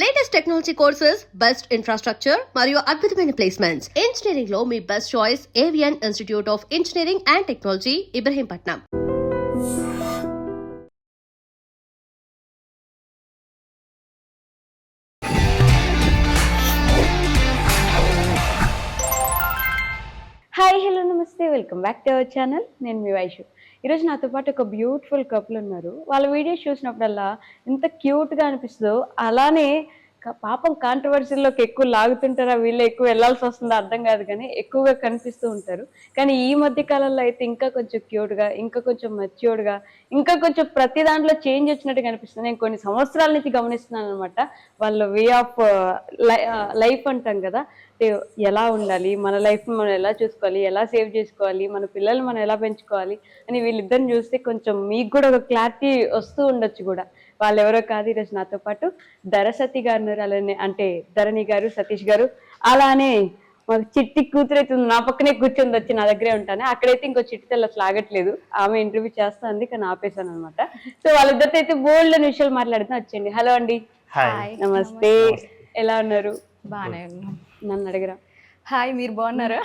Latest technology courses, best infrastructure మరియు అద్భుతమైన placements. Engineering లో మీ best choice Avian institute of engineering and technology, Ibrahimpatnam. Hi hello నమస్తే, welcome back to our channel. నేను మీ వైషు. ఈరోజు నాతో పాటు ఒక బ్యూటిఫుల్ కపుల్ ఉన్నారు. వాళ్ళ వీడియోస్ చూసినప్పుడల్లా ఎంత క్యూట్గా అనిపిస్తుందో, అలానే పాపం కాంట్రవర్సీలోకి ఎక్కువ లాగుతుంటారా, వీళ్ళు ఎక్కువ వెళ్ళాల్సి వస్తుందో అర్థం కాదు, కానీ ఎక్కువగా కనిపిస్తూ ఉంటారు. కానీ ఈ మధ్య కాలంలో అయితే ఇంకా కొంచెం క్యూట్గా, ఇంకా కొంచెం మెచ్యూర్డ్గా, ఇంకా కొంచెం ప్రతి దాంట్లో చేంజ్ వచ్చినట్టు కనిపిస్తుంది. నేను కొన్ని సంవత్సరాల నుంచి గమనిస్తున్నాను అనమాట. వాళ్ళ వే ఆఫ్ లైఫ్ అంటాం కదా, ఎలా ఉండాలి, మన లైఫ్ మనం ఎలా చూసుకోవాలి, ఎలా సేవ్ చేసుకోవాలి, మన పిల్లల్ని మనం ఎలా పెంచుకోవాలి అని వీళ్ళిద్దరిని చూస్తే కొంచెం మీకు కూడా ఒక క్లారిటీ వస్తూ ఉండొచ్చు కూడా. వాళ్ళు ఎవరో కాదు, ఈరోజు నాతో పాటు ధరసతి గారు, అలానే అంటే ధరణి గారు, సతీష్ గారు, అలానే మాకు చిట్టి కూతురైతే నా పక్కనే కూర్చొని వచ్చి నా దగ్గరే ఉంటాను. అక్కడైతే ఇంకో చిట్టి తెల్ల అసలు ఆగట్లేదు, ఆమె ఇంటర్వ్యూ చేస్తుంది కానీ ఆపేశాను అనమాట. సో వాళ్ళిద్దరితో అయితే బోల్డ్ అని విషయాలు మాట్లాడుతూ వచ్చేయండి. హలో అండి. నమస్తే, ఎలా ఉన్నారు? బాగానే ఉన్నాం. నన్ను అడగరా? హాయ్, మీరు బాగున్నారా?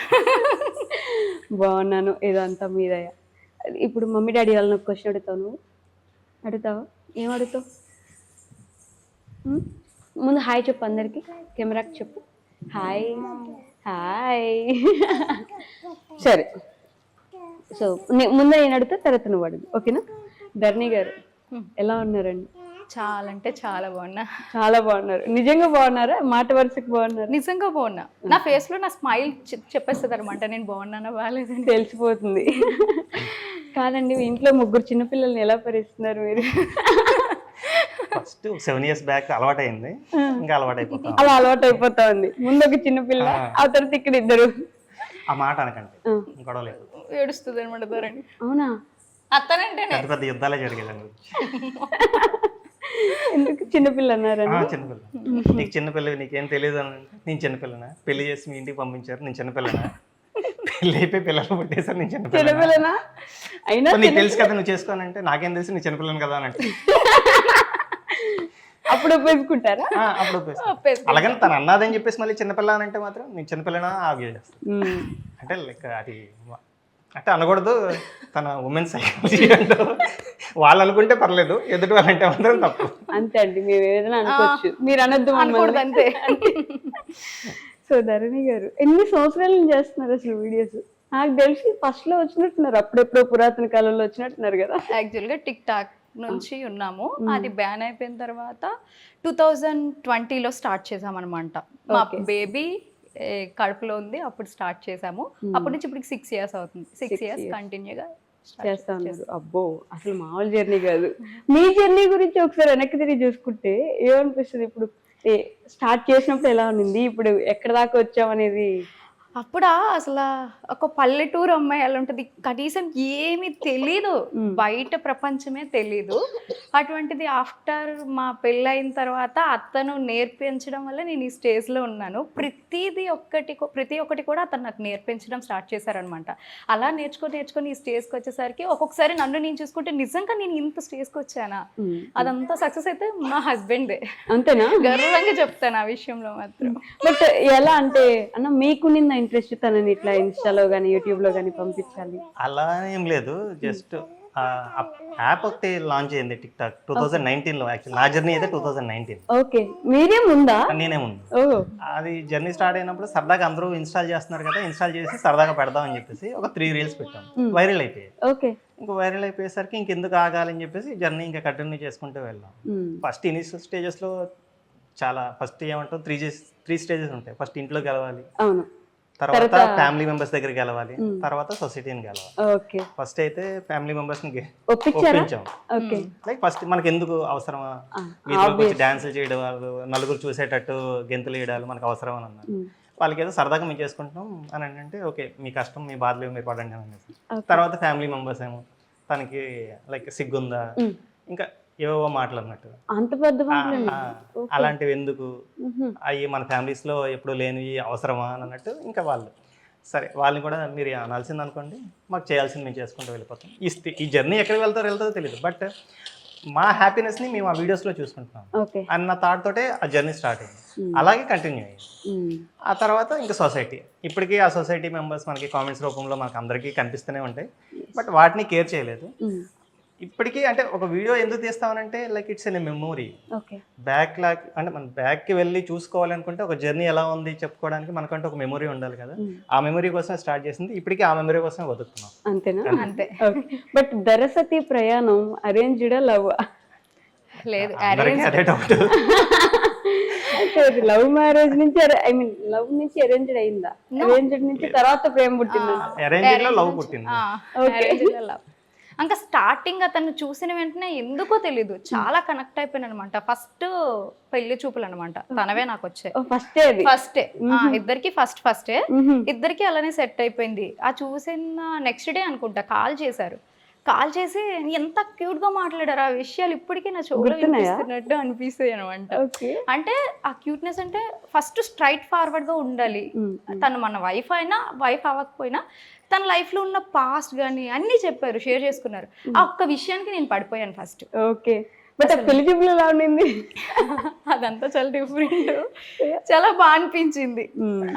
బాగున్నాను. ఇదంతా మీదయ్యా. ఇప్పుడు మమ్మీ డాడీ వాళ్ళని ఒక క్వశ్చన్ అడుగుతావు, నువ్వు అడుగుతావా? ఏం అడుగుతావు? ముందు హాయ్ చెప్పు అందరికి, కెమెరాకి చెప్పు హాయ్. హాయ్. సరే, సో ముందు నేను అడుగుతా, తర్వాత నువ్వు అడుగు, ఓకేనా? ధరణి గారు ఎలా ఉన్నారండి? చాలా అంటే చాలా బాగున్నా. చాలా బాగున్నారు. నిజంగా బాగున్నారా? మాట వరుసకు బాగున్నారు? నిజంగా బాగున్నా. నా ఫేస్ లో నా స్మైల్ చెప్పేస్తుంది అనమాట, నేను బాగున్నానా బాగాలేదని తెలిసిపోతుంది. కాదండి, మీ ఇంట్లో ముగ్గురు చిన్నపిల్లల్ని ఎలా భరిస్తున్నారు మీరు? ఫస్ట్ 7 years బ్యాక్ అలవాటు అయింది, ఇంకా అలవాటు అయిపోతాం. అలా అలవాటు అయిపోతా ఉంది. ముందు ఒక చిన్నపిల్ల, ఆ తర్వాత ఇక్కడ ఇద్దరు. ఆ మాట అనకండి, గొడవ లేదు. ఏడుస్తుంది అనమాట ధరణి. అవునా? అత్తనంటే పెద్ద పెద్ద యుద్ధాలే జరిగేదండి. ఎందుకు చిన్నపిల్ల అన్నారని? చిన్నపిల్ల, నీకు చిన్నపిల్ల, నీకేం తెలియదు అని అంటే, నేను చిన్నపిల్లనా? పెళ్లి చేసి మీ ఇంటికి పంపించారు, నేను చిన్నపిల్లనా? పెళ్ళి అయిపోయి పిల్లలు పుట్టేసారు, నేను చిన్నపిల్లనా? అయినా నీకు తెలుసు కదా, నువ్వు చేసుకోనంటే నాకేం తెలుసు, నీ చిన్నపిల్లని కదా అని అంటే అప్పుడు ఒప్పేసుకుంటారా? అప్పుడు అలాగని తను అన్నదని చెప్పేసి మళ్ళీ చిన్నపిల్ల అని అంటే మాత్రం నేను చిన్నపిల్లనా ఆర్గ్యూ చేస్తాను. అంటే లైక్ అది అంటే అనకూడదు, తన ఉమెన్ సైకాలజీ అంటూ వాళ్ళు అనుకుంటే పర్లేదు, ఎదుటి వాళ్ళంటే మాత్రం తప్పు. అంతే అండి, మేము ఏదైనా అనుకోవచ్చు, మీరు అనొద్దు మమ్మల్ని, అంతే. సో ధరణి గారు ఎన్ని సంవత్సరాల నుంచి చేస్తున్నారు అసలు వీడియోస్? నాకు తెలిసి ఫస్ట్ లో వచ్చినట్టున్నారు, అప్పుడెప్పుడో పురాతన కాలంలో వచ్చినట్టున్నారు కదా. యాక్చువల్గా టిక్ టాక్ నుంచి ఉన్నాము, అది బ్యాన్ అయిపోయిన తర్వాత 2020లో స్టార్ట్ చేసామన్నమాట. మా బేబీ కడుపులో ఉంది, అప్పుడు స్టార్ట్ చేసాము. అప్పటి నుంచి ఇప్పుడు 6 years అవుతుంది. 6 years కంటిన్యూగా చేస్తా ఉన్నారు. అబ్బో, అసలు మామూలు జర్నీ కాదు. మీ జర్నీ గురించి ఒకసారి వెనక్కి తిరిగి చూసుకుంటే ఏమనిపిస్తుంది? ఇప్పుడు స్టార్ట్ చేసినప్పుడు ఎలా ఉంది, ఇప్పుడు ఎక్కడ దాకా వచ్చామనేది? అప్పుడా అసలు ఒక పల్లెటూరు అమ్మాయి అలా ఉంటుంది, కనీసం ఏమీ తెలీదు, బయట ప్రపంచమే తెలీదు. అటువంటిది ఆఫ్టర్ మా పెళ్ళైన తర్వాత అతను నేర్పించడం వల్ల నేను ఈ స్టేజ్లో ఉన్నాను. ప్రతి ఒక్కటి కూడా అతను నాకు నేర్పించడం స్టార్ట్ చేశారనమాట. అలా నేర్చుకొని ఈ స్టేజ్కి వచ్చేసరికి ఒక్కొక్కసారి నన్ను నేను చూసుకుంటే నిజంగా నేను ఇంత స్టేజ్కి వచ్చానా, అదంతా సక్సెస్ అయితే మా హస్బెండే. అంతేనా? గర్వంగా చెప్తాను ఆ విషయంలో మాత్రం. బట్ ఎలా అంటే అన్న, మీకు నిన్న ఇంట్రెస్ట్ తనని ఇట్లా ఇన్స్టాలో కానీ యూట్యూబ్ లో కానీ పంపించాలి అలా ఏం లేదు, జస్ట్ యాప్ ఒకటి లాంచ్ అయింది టిక్ టాక్ 2019లో. యాక్చువల్లీ నా జర్నీ అయితే 2019. ఓకే, మీరే ముందా? నేనే ముందు. అది జర్నీ స్టార్ట్ అయినప్పుడు సరదాగా అందరూ ఇన్స్టాల్ చేస్తున్నారు కదా, ఇన్స్టాల్ చేసి సరదాగా పెడదాం అని చెప్పేసి ఒక 3 reels పెట్టాం, వైరల్ అయిపోయాయి. ఓకే, ఇంకా వైరల్ అయిపోయేసరికి ఇంకెందుకు ఆగాలని చెప్పేసి జర్నీ ఇంకా కంటిన్యూ చేసుకుంటూ వెళ్ళాం. ఫస్ట్ ఇనిషియల్ స్టేజెస్లో చాలా, ఫస్ట్ ఏమంటాం 3 stages ఉంటాయి. ఫస్ట్ ఇంట్లో గెలవాలి, అవును, తర్వాత ఫ్యామిలీ మెంబర్స్ దగ్గరికి గెలవాలి, తర్వాత సొసైటీని గెలవాలి. ఫస్ట్ అయితే ఫ్యామిలీ మెంబర్స్ ని ఒప్పించాం. లైక్ ఫస్ట్ మనకి ఎందుకు అవసరమా, వీధిలోకి వచ్చి డాన్సులు చేయడం, వాళ్ళు నలుగురు చూసేటట్టు గెంతులు వేయడాలు మనకు అవసరం అని అన్నారు. వాళ్ళకి ఏదో సరదాగా మేము చేసుకుంటున్నాం అని అంటే ఓకే, మీ కష్టం మీ బాధలు మీరు పడండి అని. తర్వాత ఫ్యామిలీ మెంబర్స్ ఏమో తనకి లైక్ సిగ్గుందా, ఇంకా ఏవో మాటలు అన్నట్టు, అంత పెద్ద అలాంటివి ఎందుకు, అవి మన ఫ్యామిలీస్ లో ఎప్పుడు లేనివి అవసరమా అని అన్నట్టు. ఇంకా వాళ్ళు సరే, వాళ్ళని కూడా మీరు అనాల్సింది అనుకోండి, మాకు చేయాల్సింది మేము చేసుకుంటూ వెళ్ళిపోతాం. ఈ జర్నీ ఎక్కడికి వెళ్తారో తెలియదు, బట్ మా హ్యాపీనెస్ ని మేము ఆ వీడియోస్ లో చూసుకుంటున్నాం ఓకే అన్న థాట్ తోటే ఆ జర్నీ స్టార్ట్ అయింది. అలాగే కంటిన్యూ అయ్యింది. ఆ తర్వాత ఇంకా సొసైటీ, ఇప్పటికీ ఆ సొసైటీ మెంబర్స్ మనకి కామెంట్స్ రూపంలో మనకు అందరికీ కనిపిస్తూనే ఉంటాయి. బట్ వాటిని కేర్ చేయలేదు. ఇప్పటికీ అంటే ఒక వీడియో ఎందుకు తీస్తామనంటే like it's an memory. Back lock అంటే మనం బ్యాక్కి వెళ్ళి చూసుకోవాలనుకుంటే ఒక జర్నీ ఎలా ఉంది చెప్పుకోవడానికి మనకంటే ఒక మెమొరీ ఉండాలి కదా. ఆ మెమొరీ కోసమే స్టార్ట్ చేసింది. ఇప్పటికీ ఆ మెమొరీ కోసమే బతుకుతున్నాం. అంతేనా? అంతే. బట్ దరసతి ప్రయాణం అరేంజ్డ్ లవ్? లేదు, అందరికీ అదే డౌట్. లవ్ మ్యారేజ్ నుంచి ఐ మీన్ లవ్ నుంచి అరేంజ్డ్ అయిందా? అరేంజ్డ్ నుంచి తర్వాత ప్రేమ పుట్టిందా? అరేంజ్డ్ లో లవ్ పుట్టింది. లవ్. ఇంకా స్టార్టింగ్ అతను చూసిన వెంటనే ఎందుకో తెలీదు చాలా కనెక్ట్ అయిపోయాను అనమాట. ఫస్ట్ పెళ్లి చూపులు అనమాట, తనవే నాకు వచ్చాయి. ఫస్టే ఇద్దరికి ఫస్టే ఇద్దరికి అలానే సెట్ అయిపోయింది. ఆ చూసిన నెక్స్ట్ డే అనుకుంటా కాల్ చేసి ఎంత క్యూట్ గా మాట్లాడారు. ఆ విషయాలు ఇప్పటికీ నా చెవులో వినిపిస్తున్నట్టు అనిపిస్తాయి అనమాట. అంటే ఆ క్యూట్నెస్ అంటే ఫస్ట్ స్ట్రైట్ ఫార్వర్డ్ గా ఉండాలి. తను మన వైఫ్ అయినా వైఫ్ అవ్వకపోయినా తన లైఫ్ లో ఉన్న పాస్ట్ గానీ అన్ని చెప్పారు, షేర్ చేసుకున్నారు. ఆ ఒక్క విషయానికి నేను పడిపోయాను ఫస్ట్. ఓకే, బట్ పెళ్లి చూపులు ఎలా ఉండింది? అదంతా చాలా డిఫరెంట్, చాలా బాగా అనిపించింది.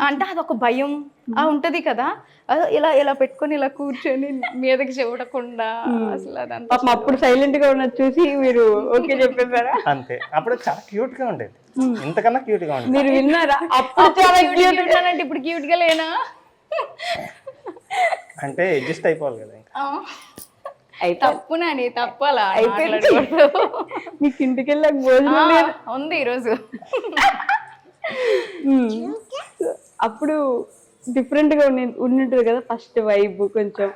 అంటే అదొక భయం ఉంటది కదా, ఇలా ఇలా పెట్టుకొని ఇలా కూర్చొని మీదకి చూడకుండా అసలు అదంతా. అప్పుడు సైలెంట్ గా ఉన్నది చూసి మీరు ఓకే చెప్పేసారా? అంతే, అప్పుడు చాలా క్యూట్ గా ఉండేది, ఇంతకన్నా క్యూట్ గా ఉండేది. మీరు విన్నారా? అప్పుడు చాలా క్యూట్ ఉన్నానంటే ఇప్పుడు క్యూట్ గా లేనా? అంటే అడ్జస్ట్ అయిపోవాలి కదా. తప్పునని తప్పలా మీకు ఇంటికి వెళ్ళాక భోజనం ఉంది ఈరోజు. అప్పుడు డిఫరెంట్ గా ఉండింటుంది కదా ఫస్ట్ వైబ్ కొంచెం.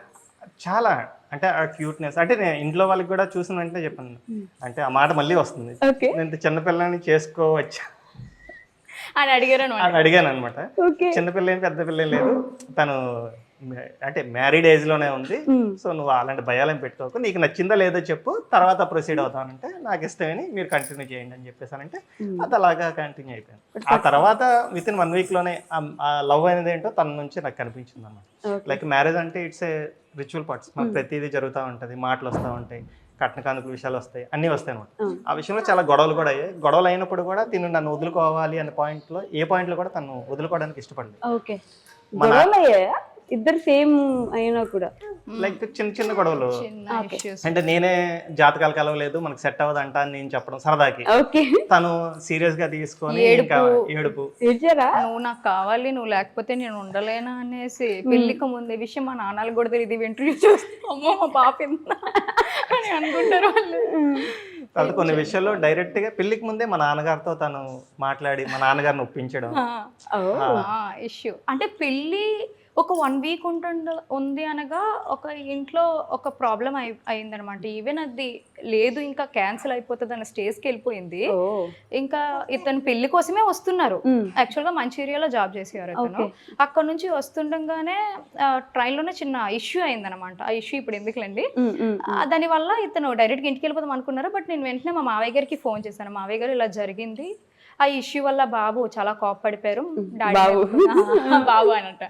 చాలా అంటే ఆ క్యూట్నెస్ అంటే నేను ఇంట్లో వాళ్ళకి కూడా చూసిన వెంటనే చెప్పాను. అంటే ఆ మాట మళ్ళీ వస్తుంది, నేను చిన్నపిల్లని చేసుకోవచ్చా అని అడిగాను అనమాట. చిన్నపిల్ల ఏం పెద్ద పిల్ల లేదు, తను అంటే మ్యారీడ్ ఏజ్ లోనే ఉంది. సో నువ్వు అలాంటి భయాలను పెట్టుకోకు, నీకు నచ్చిందా లేదో చెప్పు, తర్వాత ప్రొసీడ్ అవుతానంటే నాకు ఇష్టమని మీరు కంటిన్యూ చేయండి అని చెప్పేసానంటే అది అలాగా కంటిన్యూ అయిపోయింది. ఆ తర్వాత విత్ ఇన్ 1 week లోనే ఆ లవ్ అనేది ఏంటో తన నుంచి నాకు కనిపించింది అన్నమాట. లైక్ మ్యారేజ్ అంటే ఇట్స్ ఏ రిచువల్ పార్ట్స్, మనకు ప్రతిదీ జరుగుతూ ఉంటుంది, మాటలు వస్తూ ఉంటాయి, కట్న కానుకల విషయాలు వస్తాయి, అన్నీ వస్తాయి అనమాట. ఆ విషయంలో చాలా గొడవలు కూడా అయ్యాయి. గొడవలు అయినప్పుడు కూడా తిను నన్ను వదులుకోవాలి అనే పాయింట్లో ఏ పాయింట్లో కూడా తను వదులుకోవడానికి ఇష్టపడలేదు. ఇద్దరు సేమ్ అయినా కూడా లైక్ చిన్న చిన్న గొడవలు అంటే నేనే జాతకాలు కలవలేదు మనకు సెట్ అవ్వదు అంట అని నేను చెప్పడం సరదాకి, తను సీరియస్ గా తీసుకొని ఏడుపు, నువ్వు నాకు కావాలి నువ్వు లేకపోతే నేను ఉండలేనా అనేసి. పెళ్లికి ముందే విషయం మా నాన్నలు కూడా తెలియదు, ఇంటర్వ్యూ చూస్తామో మా పాప అని అనుకుంటారు వాళ్ళు. తర్వాత కొన్ని విషయాల్లో డైరెక్ట్ గా పెళ్లికి ముందే మా నాన్నగారితో తను మాట్లాడి మా నాన్నగారిని ఒప్పించడం ఇష్యూ. అంటే పెళ్లి ఒక 1 week ఉంది అనగా ఒక ఇంట్లో ఒక ప్రాబ్లం అయిందనమాట. ఈవెన్ అది లేదు ఇంకా క్యాన్సిల్ అయిపోతుంది అన్న స్టేజ్కి వెళ్ళిపోయింది. ఇంకా ఇతను పెళ్లి కోసమే వస్తున్నారు. యాక్చువల్గా మంచిర్యాలలో జాబ్ చేసేవారు అతను. అక్కడ నుంచి వస్తుండగానే ట్రైన్లోనే చిన్న ఇష్యూ అయిందనమాట. ఆ ఇష్యూ ఇప్పుడు ఎందుకులేండి. దానివల్ల ఇతను డైరెక్ట్గా ఇంటికి వెళ్ళిపోదాం అనుకున్నారు. బట్ నేను వెంటనే మా మావయ్య గారికి ఫోన్ చేశాను, మావయ్య గారు ఇలా జరిగింది, ఆ ఇష్యూ వల్ల బాబు చాలా కోప్పడిపోయారు, బాబు అనట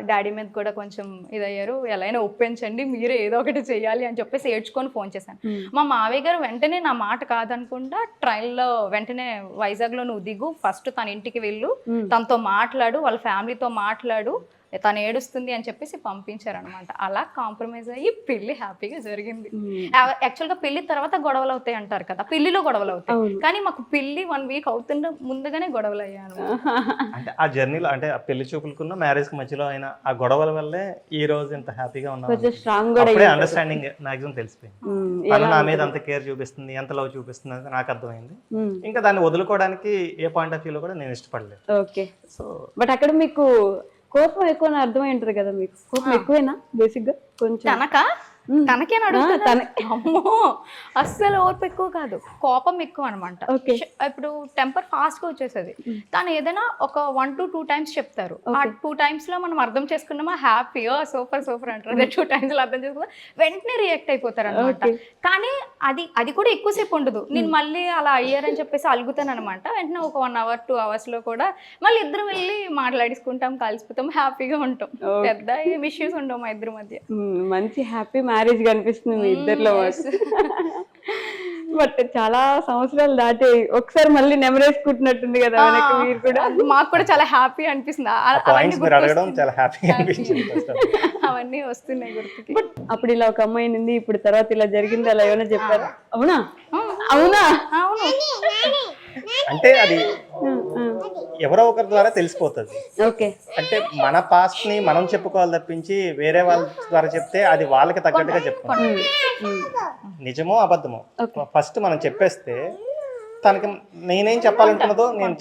డాడీ మీద కూడా కొంచెం ఇదయ్యారు, ఎలా అయినా ఒప్పించండి మీరే ఏదో ఒకటి చెయ్యాలి అని చెప్పేసి ఏడ్చుకొని ఫోన్ చేశాను. మా మావయ్య గారు వెంటనే నా మాట కాదనుకుంటా ట్రైన్లో వెంటనే వైజాగ్లో నువ్వు దిగు, ఫస్ట్ తన ఇంటికి వెళ్ళు, తనతో మాట్లాడు, వాళ్ళ ఫ్యామిలీతో మాట్లాడు, తను ఏడుస్తుంది అని చెప్పేసి పంపించారనమాట. అలా కాంప్రమైజ్ అయ్యి పెళ్లి హ్యాపీగా జరిగింది. యాక్చువల్గా పెళ్లి తర్వాత గొడవలు అవుతాయి అంటారు కదా, పెళ్లిలో గొడవలు అవుతాయి, కానీ మాకు పెళ్లి 1 week అవుతున్న ముందుగానే గొడవలు అయ్యాను. అంటే ఆ జర్నీలో అంటే ఆ పెళ్లి చూపులకున్న మ్యారేజ్ కి మధ్యలో అయిన ఆ గొడవల వల్లే ఈ రోజు ఇంత హ్యాపీగా ఉన్నాం. అప్పుడే అండర్స్టాండింగ్ మాక్సిమం తెలిసిపోయింది. తను నా మీద అంత కేర్ చూపిస్తుంది, ఎంత లవ్ చూపిస్తుంది అని నాకు అర్థమైంది. ఇంకా దాన్ని వదులుకోవడానికి ఏ పాయింట్ ఆఫ్ వ్యూలో కూడా నేను ఇష్టపడలేదు. ఓకే, సో బట్ అక్కడ మీకు కోపం ఎక్కువ అర్థమై ఉంటుంది కదా, మీకు కోపం ఎక్కువేనా బేసిక్ గా? కొంచెం తనకేనా అడుగుతా? అమ్మో అస్సలు ఓర్పు ఎక్కువ కాదు, కోపం ఎక్కువ అనమాట. ఇప్పుడు టెంపర్ ఫాస్ట్ గా వచ్చేసేది. తను ఏదైనా ఒక 1 to 2 times చెప్తారు, ఆ 2 times లో మనం అర్థం చేసుకున్నామా హ్యాపీ సూపర్ సూపర్ అంటారు, అదే 2 times లో అర్థం చేసుకున్నా వెంటనే రియాక్ట్ అయిపోతారు అనమాట. కానీ అది కూడా ఎక్కువసేపు ఉండదు. నేను మళ్ళీ అలా అయ్యారని చెప్పేసి అలుగుతాను అనమాట. వెంటనే ఒక 1 hour 2 hours లో కూడా మళ్ళీ ఇద్దరు వెళ్ళి మాట్లాడేసుకుంటాం, కలిసిపోతాం, హ్యాపీగా ఉంటాం. పెద్ద ఏం ఇష్యూస్ ఉండవు మా ఇద్దరి మధ్య. మంచి హ్యాపీ మ్యారేజ్ కనిపిస్తుంది మీ ఇద్దరిలో. బట్ చాలా సంవత్సరాలు దాటి ఒకసారి మళ్ళీ నెమరేసుకుంటున్నట్టుంది కదా వెనక్కి మీరు కూడా. మాకు కూడా చాలా హ్యాపీ అనిపిస్తుంది. పాయింట్స్ మీరు అడగడం చాలా హ్యాపీగా అనిపించింది first of all. అవన్నీ వస్తున్నాయి గుర్తుకి. బట్ అప్పుడు ఇలా ఒక అమ్మాయి ఉంది, ఇప్పుడు తర్వాత ఇలా జరిగింది, అలా ఏమైనా చెప్పారా? అవునా అవునా అవును, అంటే అది ఎవరో ఒకరి ద్వారా తెలిసిపోతుంది. ఓకే. అంటే మన పాస్ట్ ని మనం చెప్పుకోవాలి తప్పించి వేరే వాళ్ళ ద్వారా చెప్తే అది వాళ్ళకి తగ్గట్టుగా చెప్పుకోవాలి. నిజమో అబద్ధమో ఫస్ట్ మనం చెప్పేస్తే తనకి నేనేం చెప్పాలనుకున్నదో నేను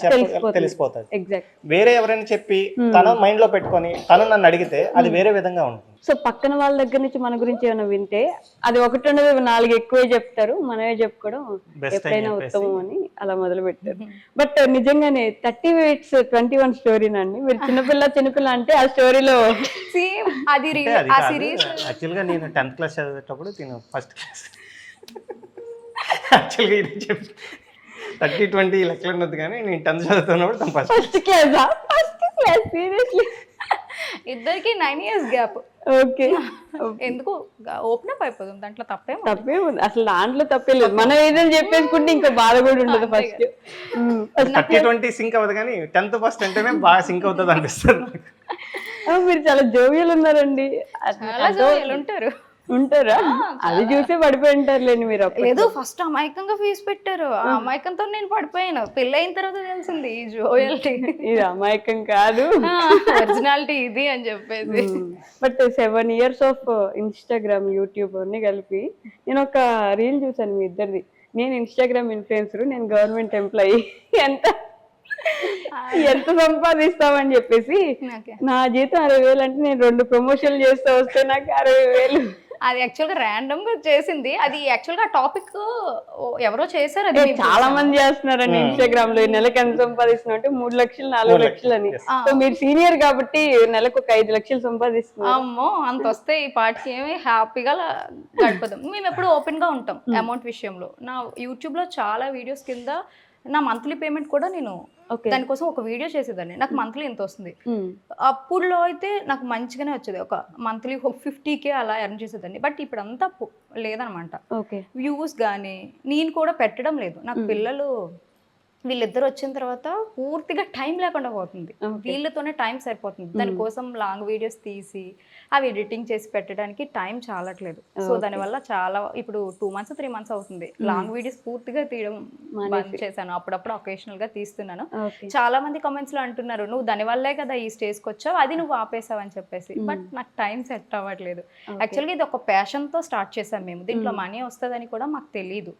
తెలిసిపోతుంది. ఎగ్జాక్ట్. వేరే ఎవరైనా చెప్పి తన మైండ్ లో పెట్టుకొని తను నన్ను అడిగితే అది వేరే విధంగా ఉంటుంది. సో పక్కన వాళ్ళ దగ్గర నుంచి మన గురించి ఏమైనా వింటే అది ఒకటి ఉండదు, 4 ఎక్కువే చెప్తారు, మనమే చెప్పుకోవడం ఎప్పుడైనా ఉత్తమం అని అలా మొదలు పెట్టారు. బట్ నిజంగానే 30 minutes 21 స్టోరీనండి. మీరు చిన్నపిల్ల అంటే ఆ స్టోరీలో సేమ్ అది ఆ సిరీస్. యాక్చువల్ గా నేను 10th క్లాస్ చదివేటప్పుడు నేను ఫస్ట్ క్లాస్ యాక్చువల్గా ఇది చెప్పి 30-20 లెక్కలు ఉన్నది, కానీ నేను 10th చదువుతున్నప్పుడు తను ఫస్ట్ క్లాస్ సీరియస్లీ. ఇద్దరికి 9 years గ్యాప్. ఓకే. ఎందుకు ఓపెన్ అప్ అయిపోతుంది, దాంట్లో తప్పే ఉంది అసలు, దాంట్లో తప్పే లేదు. మనం ఏదైనా చెప్పేసుకుంటే ఇంకా బాధ కూడా ఉండదు. ఫస్ట్ 30-20 సింక్ అవ్వదు, కానీ 10th ఫస్ట్ అంటేనే బాగా సింక్ అవుతుంది అనిపిస్తుంది. మీరు చాలా జోవియల్ ఉన్నారండి. చాలా జోవియల్ ఉంటారా? అది చూసే పడిపోయి ఉంటారులేండి మీరు. లేదు, ఫస్ట్ అమాయకంగా ఫీజు పెట్టారు, ఆ అమాయకంతో నేను పడిపోయాను. పెళ్ళి అయిన తర్వాత తెలిసింది ఈ జోయల్టీ ఇది అమాయకం కాదు, ఒరిజినాలిటీ ఇది అని చెప్పేసి. But 7 years of Instagram, YouTube అన్ని కలిపి నేను ఒక రీల్ చూసాను మీ ఇద్దరిది. నేను ఇన్స్టాగ్రామ్ ఇన్ఫ్లుయెన్సర్, నేను గవర్నమెంట్ ఎంప్లాయీ, ఎంత సంపాదిస్తామని చెప్పేసి నా జీతం 60,000 అంటే నేను 2 ప్రమోషన్లు చేస్తే వస్తే నాకు 60,000. అది యాక్చువల్ గా ర్యాండమ్ గా చేసింది. అది యాక్చువల్ గా టాపిక్ ఎవరో చేశారు, అది చాలా మంది చేస్తున్నారండి ఇన్స్టాగ్రామ్ లో. నెలకు ఎంత సంపాదిస్తున్నా అంటే 3 లక్షలు 4 లక్షలు అని. సో మీరు సీనియర్ కాబట్టి నెలకు ఒక 5 లక్షలు సంపాదిస్తున్నారు. అమ్మో, అంత వస్తే ఈ పాటికి ఏమి హ్యాపీగా గడిపోదాం. మేము ఎప్పుడు ఓపెన్ గా ఉంటాం అమౌంట్ విషయంలో. నా యూట్యూబ్ లో చాలా వీడియోస్ కింద నా మంత్లీ పేమెంట్ కూడా నేను దానికోసం ఒక వీడియో చేసేదాన్ని. నాకు మంత్లీ ఎంత వస్తుంది, అప్పుడులో అయితే నాకు మంచిగానే వచ్చేది, ఒక మంత్లీ 50K అలా ఎర్న్ చేసేదాన్ని. బట్ ఇప్పుడు అంతా లేదనమాట. వ్యూస్ కానీ నేను కూడా పెట్టడం లేదు. నాకు పిల్లలు వీళ్ళిద్దరు వచ్చిన తర్వాత పూర్తిగా టైం లేకుండా పోతుంది, వీళ్ళతోనే టైం సరిపోతుంది. దానికోసం లాంగ్ వీడియోస్ తీసి అవి ఎడిటింగ్ చేసి పెట్టడానికి టైం చాలట్లేదు. సో దానివల్ల చాలా ఇప్పుడు 2 months 3 months అవుతుంది లాంగ్ వీడియోస్ పూర్తిగా తీయడం బంద్ చేశాను. అప్పుడప్పుడు ఒకేషనల్ గా తీస్తున్నాను. చాలా మంది కామెంట్స్ లో అంటున్నారు, నువ్వు దానివల్లే కదా ఈ స్టేజ్కి వచ్చావు, అది నువ్వు ఆపేసావు అని చెప్పేసి. బట్ నాకు టైం సెట్ అవ్వట్లేదు. యాక్చువల్గా ఇది ఒక ప్యాషన్ తో స్టార్ట్ చేసాం మేము. దీంట్లో మనీ వస్తుందని కూడా మాకు తెలియదు.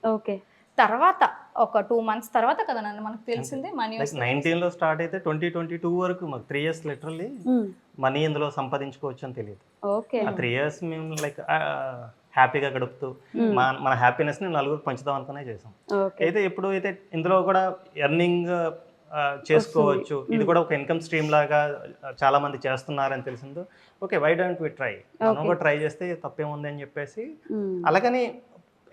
తర్వాత ఒక 2 months తర్వాత కదా నన్ను మనకు తెలిసిందే మనీ. 19 లో స్టార్ట్ అయితే 2022 వరకు మాకు 3 years లిటరల్లీ మనీ ఇందులో సంపాదించుకోవచ్చు అని తెలియదు. ఆ 3 years మేము లైక్ హ్యాపీగా గడుపుతూ మన హ్యాపీనెస్ ని నలుగురికి పంచుదాం అనుకునే చేసాం. అయితే ఎప్పుడు అయితే ఇందులో కూడా ఎర్నింగ్ చేసుకోవచ్చు, ఇది కూడా ఒక ఇన్కమ్ స్ట్రీమ్ లాగా చాలా మంది చేస్తున్నారని తెలిసిందో, okay why don't we try, మనం కూడా ట్రై చేస్తే తప్పేముంది అని చెప్పేసి అలాగని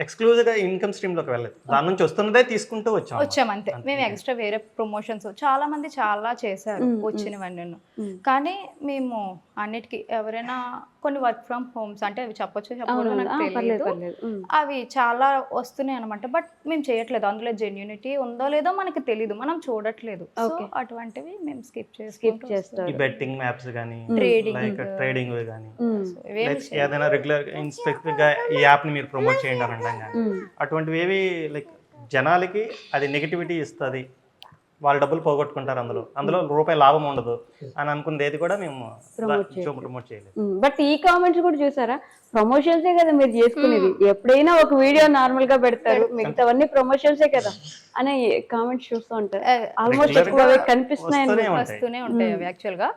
ఎక్స్క్లూజివ్ గా ఇన్కమ్ స్ట్రీమ్ లోకి వెళ్ళలేదు, దాని నుంచి వస్తున్నదే తీసుకుంటూ వచ్చాం అంతే. మేము ఎక్స్ట్రా వేరే ప్రమోషన్స్ చాలా మంది చాలా చేశారు వచ్చినవన్నీ, కానీ మేము అన్నిటికీ ఎవరైనా కొన్ని వర్క్ ఫ్రమ్ హోమ్స్ అంటే అవి చెప్పొచ్చు చెప్పకూడదు నాకు తెలియదు, అవి చాలా వస్తున్నాయి అనమాట. బట్ మేము చేయట్లేదు, అందులో జెన్యూనిటీ ఉందో లేదో మనకి తెలియదు, మనం చూడట్లేదు. సో అటువంటివి మేము స్కిప్ చేస్తాం. బెట్టింగ్ మ్యాప్స్ కానీ ట్రేడింగ్ కానీ ఏదైనా రెగ్యులర్ స్పెసిఫిక్ గా ఈ యాప్ ని మీరు ప్రమోట్ చేయండి అని అనడం కానీ అటువంటివి ఏవి లైక్ జనాలకి అది నెగిటివిటీ ఇస్తుంది, వాళ్ళు డబ్బులు పోగొట్టుకుంటారు, అందులో రూపాయి లాభం ఉండదు అని అనుకున్నది ఏది కూడా మేము ప్రమోట్ చేయలేదు. బట్ ఈ కామెంట్స్ కూడా చూసారా, ప్రమోషన్సే కదా మీరు చేసుకునేది, ఎప్పుడైనా ఒక వీడియో నార్మల్ గా పెడతారు, మిగతావన్నీ ప్రమోషన్సే కదా అనే కామెంట్స్ చూస్తూ ఉంటారు. ఆల్మోస్ట్ కనిపిస్తున్నాయి, వస్తూనే ఉంటాయి అవి. యాక్చువల్ గా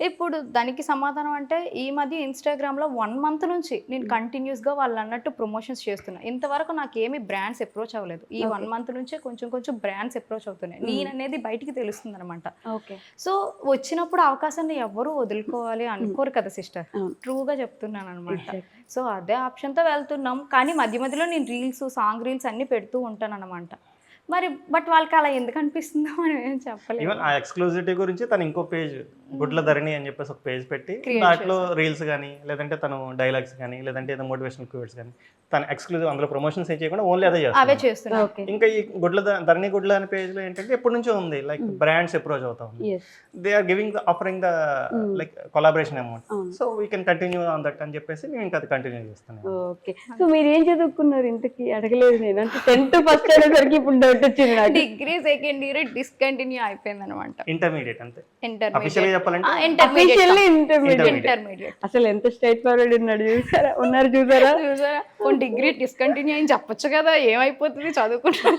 ఇప్పుడు దానికి సమాధానం అంటే ఈ మధ్య ఇన్స్టాగ్రామ్లో 1 month నుంచి నేను కంటిన్యూస్గా వాళ్ళు అన్నట్టు ప్రమోషన్స్ చేస్తున్నా. ఇంతవరకు నాకు ఏమి బ్రాండ్స్ అప్రోచ్ అవ్వలేదు. ఈ 1 month నుంచే కొంచెం బ్రాండ్స్ అప్రోచ్ అవుతున్నాయి. నేను అనేది బయటికి తెలుస్తుంది అనమాట. సో వచ్చినప్పుడు అవకాశాన్ని ఎవరు వదులుకోవాలి అనుకోరు కదా సిస్టర్, ట్రూగా చెప్తున్నాను అనమాట. సో అదే ఆప్షన్తో వెళ్తున్నాం, కానీ మధ్య మధ్యలో నేను రీల్స్, సాంగ్ రీల్స్ అన్నీ పెడుతూ ఉంటాను అనమాట. మరి బట్ వాళ్ళకి అలా ఎందుకు అనిపిస్తుందో మనం ఏం చెప్పలేము. ఈవెన్ ఆ ఎక్స్క్లూజివిటీ గురించి తను ఇంకో పేజ్ గుడ్ల ధరణి అని చెప్పేసి ఒక పేజ్ పెట్టి దాంట్లో రీల్స్ కానీ లేదంటే తను డైలాగ్స్ కానీ లేదంటే ఏదో మోటివేషనల్ క్యూట్స్ కానీ తను ఎక్స్క్లూజివ్ అందులో ప్రమోషన్స్ ఏం చేయకుండా ఓన్లీ అదే అవే చేస్తారు. చేస్తున్నారు. ఇంకా ఈ ధరణి గుడ్ల అనే పేజ్ లో ఏంటంటే ఎప్పటి నుంచో ఉంది, లైక్ బ్రాండ్స్ అప్రోచ్ అవుతా ఉంది, they are giving offering the like collaboration amount, so we can continue on that అని చెప్పేసి మేము ఇంకా అది కంటిన్యూ చేస్తున్నాం. ఓకే, సో మీరు ఏం చదువుకున్నారు? ఇంతకి అడగలేదు నేను, అంటే 10th ఫస్ట్ అనేసరికి ఇప్పుడు డౌట్ వచ్చింది నాకు. డిగ్రీ సెకండ్ ఇయర్ డిస్కంటిన్యూ అయిపోయింది అనమాట. ఇంటర్మీడియట్ అంతే, ఇంటర్మీడియట్ అఫీషియల్ చెప్పాలంటే ఇంటర్మీడియట్. అసలు ఎంత స్ట్రైట్ ఫార్వర్డ్ ఉన్నాడు చూసారా? డిగ్రీ డిస్కంటిన్యూ అని చెప్పొచ్చు కదా, ఏమైపోతుంది చదువుకుంటా.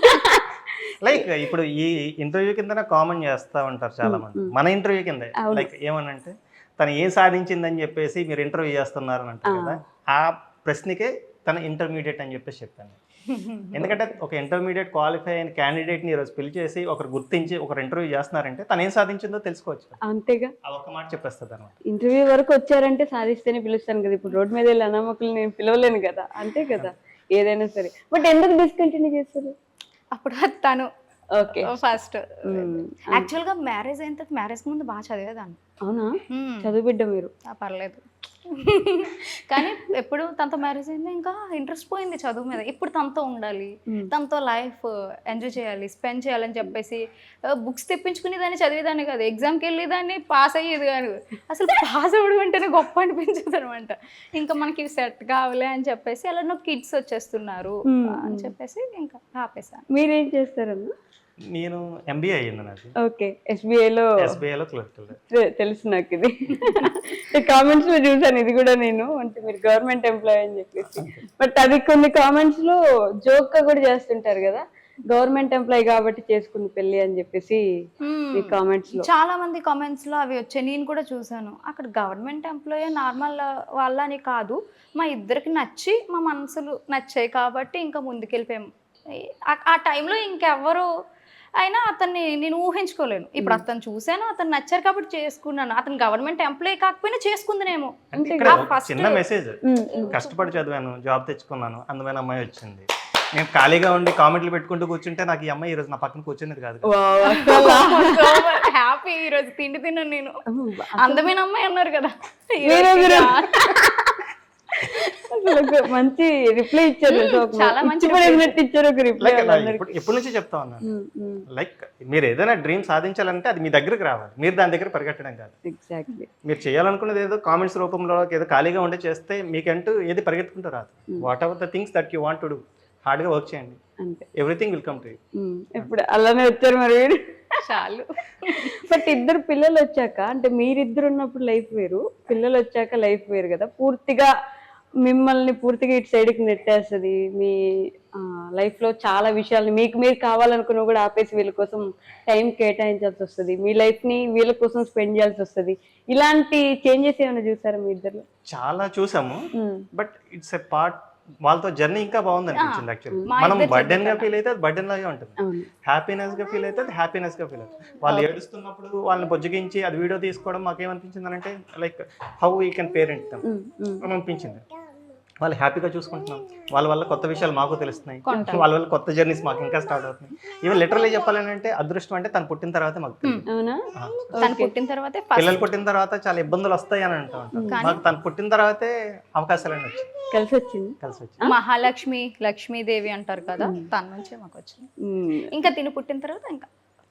లైక్ ఇప్పుడు ఈ ఇంటర్వ్యూ కింద కామన్ చేస్తా ఉంటారు చాలా మంది, మన ఇంటర్వ్యూ కింద లైక్ ఏమనంటే తను ఏం సాధించిందని చెప్పేసి మీరు ఇంటర్వ్యూ చేస్తున్నారని అంటారు కదా, ఆ ప్రశ్నకే తన ఇంటర్మీడియట్ అని చెప్పేసి చెప్పాను. ఎందుకంటే ఒక ఇంటర్మీడియట్ క్వాలిఫై అయిన క్యాండిడేట్ని ఈరోజు పిలిచి చేసి ఒకరు గుర్తించి ఒకరు ఇంటర్వ్యూ చేస్తున్నారంటే తను ఏం సాధించిందో తెలుసుకోవచ్చు. అంతేగా, అది ఒక మాట చెప్పేస్తుంది అనమాట. ఇంటర్వ్యూ వరకు వచ్చారంటే సాధిస్తేనే పిలుస్తాను కదా, ఇప్పుడు రోడ్ మీద వెళ్ళి అనామకులు నేను పిలవలేను కదా, అంతే కదా ఏదైనా సరే. బట్ ఎందుకు డిస్కంటిన్యూ చేస్తారు? అప్పుడు తను ఓకే ఫస్ట్ యాక్చువల్ గా మ్యారేజ్ అయిన తర్వాత మ్యారేజ్ ముందు బాగా చదివేదాన్ని. అవునా? చదువు బిడ్డ మీరు? పర్లేదు, కానీ ఎప్పుడు తనతో మ్యారేజ్ అయింది ఇంకా ఇంట్రెస్ట్ పోయింది చదువు మీద. ఇప్పుడు తనతో ఉండాలి, తనతో లైఫ్ ఎంజాయ్ చేయాలి, స్పెండ్ చేయాలని చెప్పేసి బుక్స్ తెప్పించుకునేదాన్ని, చదివేదాన్ని కాదు, ఎగ్జామ్కి వెళ్ళేదాన్ని, పాస్ అయ్యేది కాదు. అసలు పాస్ అవ్వడం అంటేనే గొప్ప అనిపించదు అనమాట. ఇంకా మనకి సెట్ కావాలి అని చెప్పేసి అలా కిడ్స్ వచ్చేస్తున్నారు అని చెప్పేసి ఇంకా ఆపేసాను. మీరేం చేస్తారన్నా? నేను ఎంబీఏ అయ్యింది నాది. ఓకే, ఎస్బీఐలో క్లర్క్. తెలుసు నాకు ఇది. కామెంట్స్ లో చూసాను ఇది కూడా నేను, అంటే మీరు గవర్నమెంట్ ఎంప్లాయీ అని చెప్పేసి. బట్ అది కొన్ని కామెంట్స్ లో జోక్ గా కూడా చేస్తుంటారు కదా, గవర్నమెంట్ ఎంప్లాయీ కాబట్టి చేసుకుంది పెళ్లి అని చెప్పేసి ఈ కామెంట్స్ లో చాలా మంది కామెంట్స్ లో అవి వచ్చాయి. నేను కూడా చూసాను. అక్కడ గవర్నమెంట్ ఎంప్లాయీ నార్మల్ వాళ్ళ అని కాదు, మా ఇద్దరికి నచ్చి మా మనసులు నచ్చాయి కాబట్టి ఇంకా ముందుకెళ్ళిపోయాము. ఆ టైంలో ఇంకెవ్వరు అయినా అతన్ని నేను ఊహించుకోలేను. ఇప్పుడు అతను చూశాను, అతను నచ్చారు కాబట్టి చేసుకున్నాను. అతను గవర్నమెంట్ ఎంప్లాయీ కాకపోయినా చేసుకుందినేమో. చిన్న మెసేజ్, కష్టపడి చదివాను, జాబ్ తెచ్చుకున్నాను, అందమైన అమ్మాయి వచ్చింది. నేను ఖాళీగా ఉండి కామెంట్లు పెట్టుకుంటూ కూర్చుంటే నాకు ఈ అమ్మాయి ఈ రోజు నా పక్కన కూర్చునేది కాదు. హ్యాపీ, ఈ రోజు తిండి తిన్నాను నేను. అందమైన అమ్మాయి అన్నారు కదా, మంచి రిప్లై ఇచ్చారు. చాలా మంచి ఇచ్చారు ఒక రిప్లై. ఎప్పటి నుంచి చెప్తా ఉన్నాను, లైక్ మీరు ఏదైనా డ్రీమ్ సాధించాలంటే అది మీ దగ్గరకు రావాలి, మీరు దాని దగ్గర పరిగెట్టడం కాదు. ఎగ్జాక్ట్లీ, మీరు చేయాలనుకున్నది ఏదో కామెంట్స్ రూపంలో ఏదో ఖాళీగా ఉండే చేస్తే మీకంటూ ఏది పరిగెత్తుకుంటూ రాదు. What ever the things that you want to do, hard గా వర్క్ చేయండి, everything will come to you. ఇప్పుడు అలానే వచ్చారు మరి చాలు. బట్ ఇద్దరు పిల్లలు వచ్చాక, అంటే మీరిద్దరు ఉన్నప్పుడు లైఫ్ వేరు, పిల్లలు వచ్చాక లైఫ్ వేరు కదా. పూర్తిగా మిమ్మల్ని పూర్తిగా ఇటు సైడ్కి నెట్టేస్తుంది. మీ లైఫ్లో చాలా విషయాల్ని మీకు మీరు కావాలనుకున్నా కూడా ఆపేసి వీళ్ళ కోసం టైం కేటాయించాల్సి వస్తుంది, మీ లైఫ్ని వీళ్ళ కోసం స్పెండ్ చేయాల్సి వస్తుంది. ఇలాంటి చేంజెస్ ఏమైనా చూసారా మీ ఇద్దరు? చాలా చూసాము, బట్ ఇట్స్ ఎ పార్ట్. వాళ్ళతో జర్నీ ఇంకా బాగుంది అనిపించింది. యాక్చువల్లీ మనం బర్డెన్ గా ఫీల్ అయితే అది బర్డెన్ లాగే ఉంటుంది, హ్యాపీనెస్ గా ఫీల్ అయితే అది హ్యాపీనెస్ గా ఫీల్ అవుతుంది. వాళ్ళు ఏడుస్తున్నప్పుడు వాళ్ళని బొజ్జగించి అది వీడియో తీసుకోవడం మాకేమనిపించింది అంటే like how we can parent అని అనిపించింది. వాళ్ళు హ్యాపీగా చూసుకుంటున్నాం, వాళ్ళ వల్ల కొత్త విషయాలు మాకు తెలుస్తున్నాయి, వాళ్ళ వల్ల కొత్త జర్నీస్ మాకు ఇంకా స్టార్ట్ అవుతున్నాయి. ఈవెన్ లిటరల్లీ చెప్పాలని అంటే అదృష్టం అంటే తను పుట్టిన తర్వాత మాకు పిల్లలు పుట్టిన తర్వాత చాలా ఇబ్బందులు వస్తాయి అని అంటూ ఉంటాం. మాకు తను పుట్టిన తర్వాతే అవకాశాలు వచ్చాయి, కలిసి వచ్చింది. మహాలక్ష్మి, లక్ష్మీదేవి అంటారు కదా, తన నుంచే మాకు వచ్చింది. ఇంకా తిని పుట్టిన తర్వాత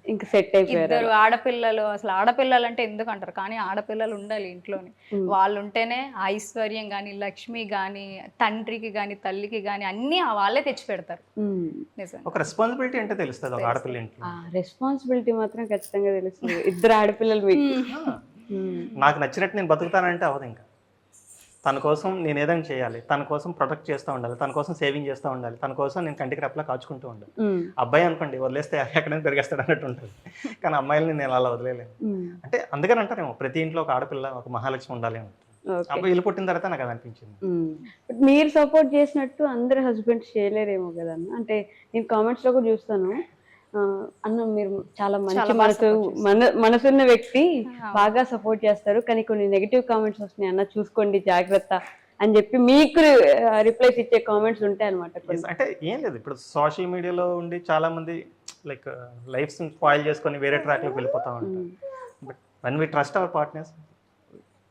ఇంకా సెట్ అయిపోయారు. ఇద్దరు ఆడపిల్లలు. అసలు ఆడపిల్లలు అంటే ఎందుకు అంటారు, కానీ ఆడపిల్లలు ఉండాలి ఇంట్లోని. వాళ్ళు ఉంటేనే ఐశ్వర్యం గాని, లక్ష్మి గాని, తండ్రికి గాని, తల్లికి గాని అన్ని వాళ్ళే తెచ్చి పెడతారు. ఒక రెస్పాన్సిబిలిటీ అంటే తెలుస్తుంది ఒక ఆడపిల్ల ఇంట్లో. రెస్పాన్సిబిలిటీ మాత్రం ఖచ్చితంగా తెలుస్తుంది. ఇద్దరు ఆడపిల్లలు మీకు. నాకు నచ్చినట్టు నేను బతుకుతానంటే అవదు. ఇంకా తన కోసం నేను ఏదైనా చేయాలి, తన కోసం ప్రొటెక్ట్ చేస్తూ ఉండాలి, తన కోసం సేవింగ్ చేస్తూ ఉండాలి, తన కోసం నేను కంటికి రెప్పలా కాచుకుంటూ ఉండాలి. అబ్బాయి అనుకోండి వదిలేస్తే ఎక్కడైనా పెరిగేస్తాడు అన్నట్టు ఉంటుంది, కానీ అమ్మాయిలని నేను అలా వదిలేలేను. అంటే అందుకని అంటారేమో ప్రతి ఇంట్లో ఒక ఆడపిల్ల, ఒక మహాలక్ష్మి ఉండాలి అని. అబ్బాయి ఇల్లు పుట్టిన తర్వాత నాకు అది అనిపించింది. మీరు సపోర్ట్ చేసినట్టు అందరు హస్బెండ్స్ చేయలేరేమో కదా. అంటే నేను కామెంట్స్ లో కూడా చూస్తాను, అన్న మీరు చాలా మంచి మనసున్న వ్యక్తి, బాగా సపోర్ట్ చేస్తారు, కానీ కొన్ని నెగిటివ్ కామెంట్స్ వస్తున్నాయి అన్న చూసుకోండి జాగ్రత్త అని చెప్పి మీకు రిప్లైస్ ఇచ్చే కామెంట్స్ ఉంటాయి అనమాట. అంటే ఏం లేదు, ఇప్పుడు సోషల్ మీడియాలో ఉండి చాలా మంది లైక్ లైఫ్ స్పాయిల్ చేసుకొని వేరే ట్రాక్లోకి వెళ్ళిపోతూ ఉంటాం. But one we trust our partners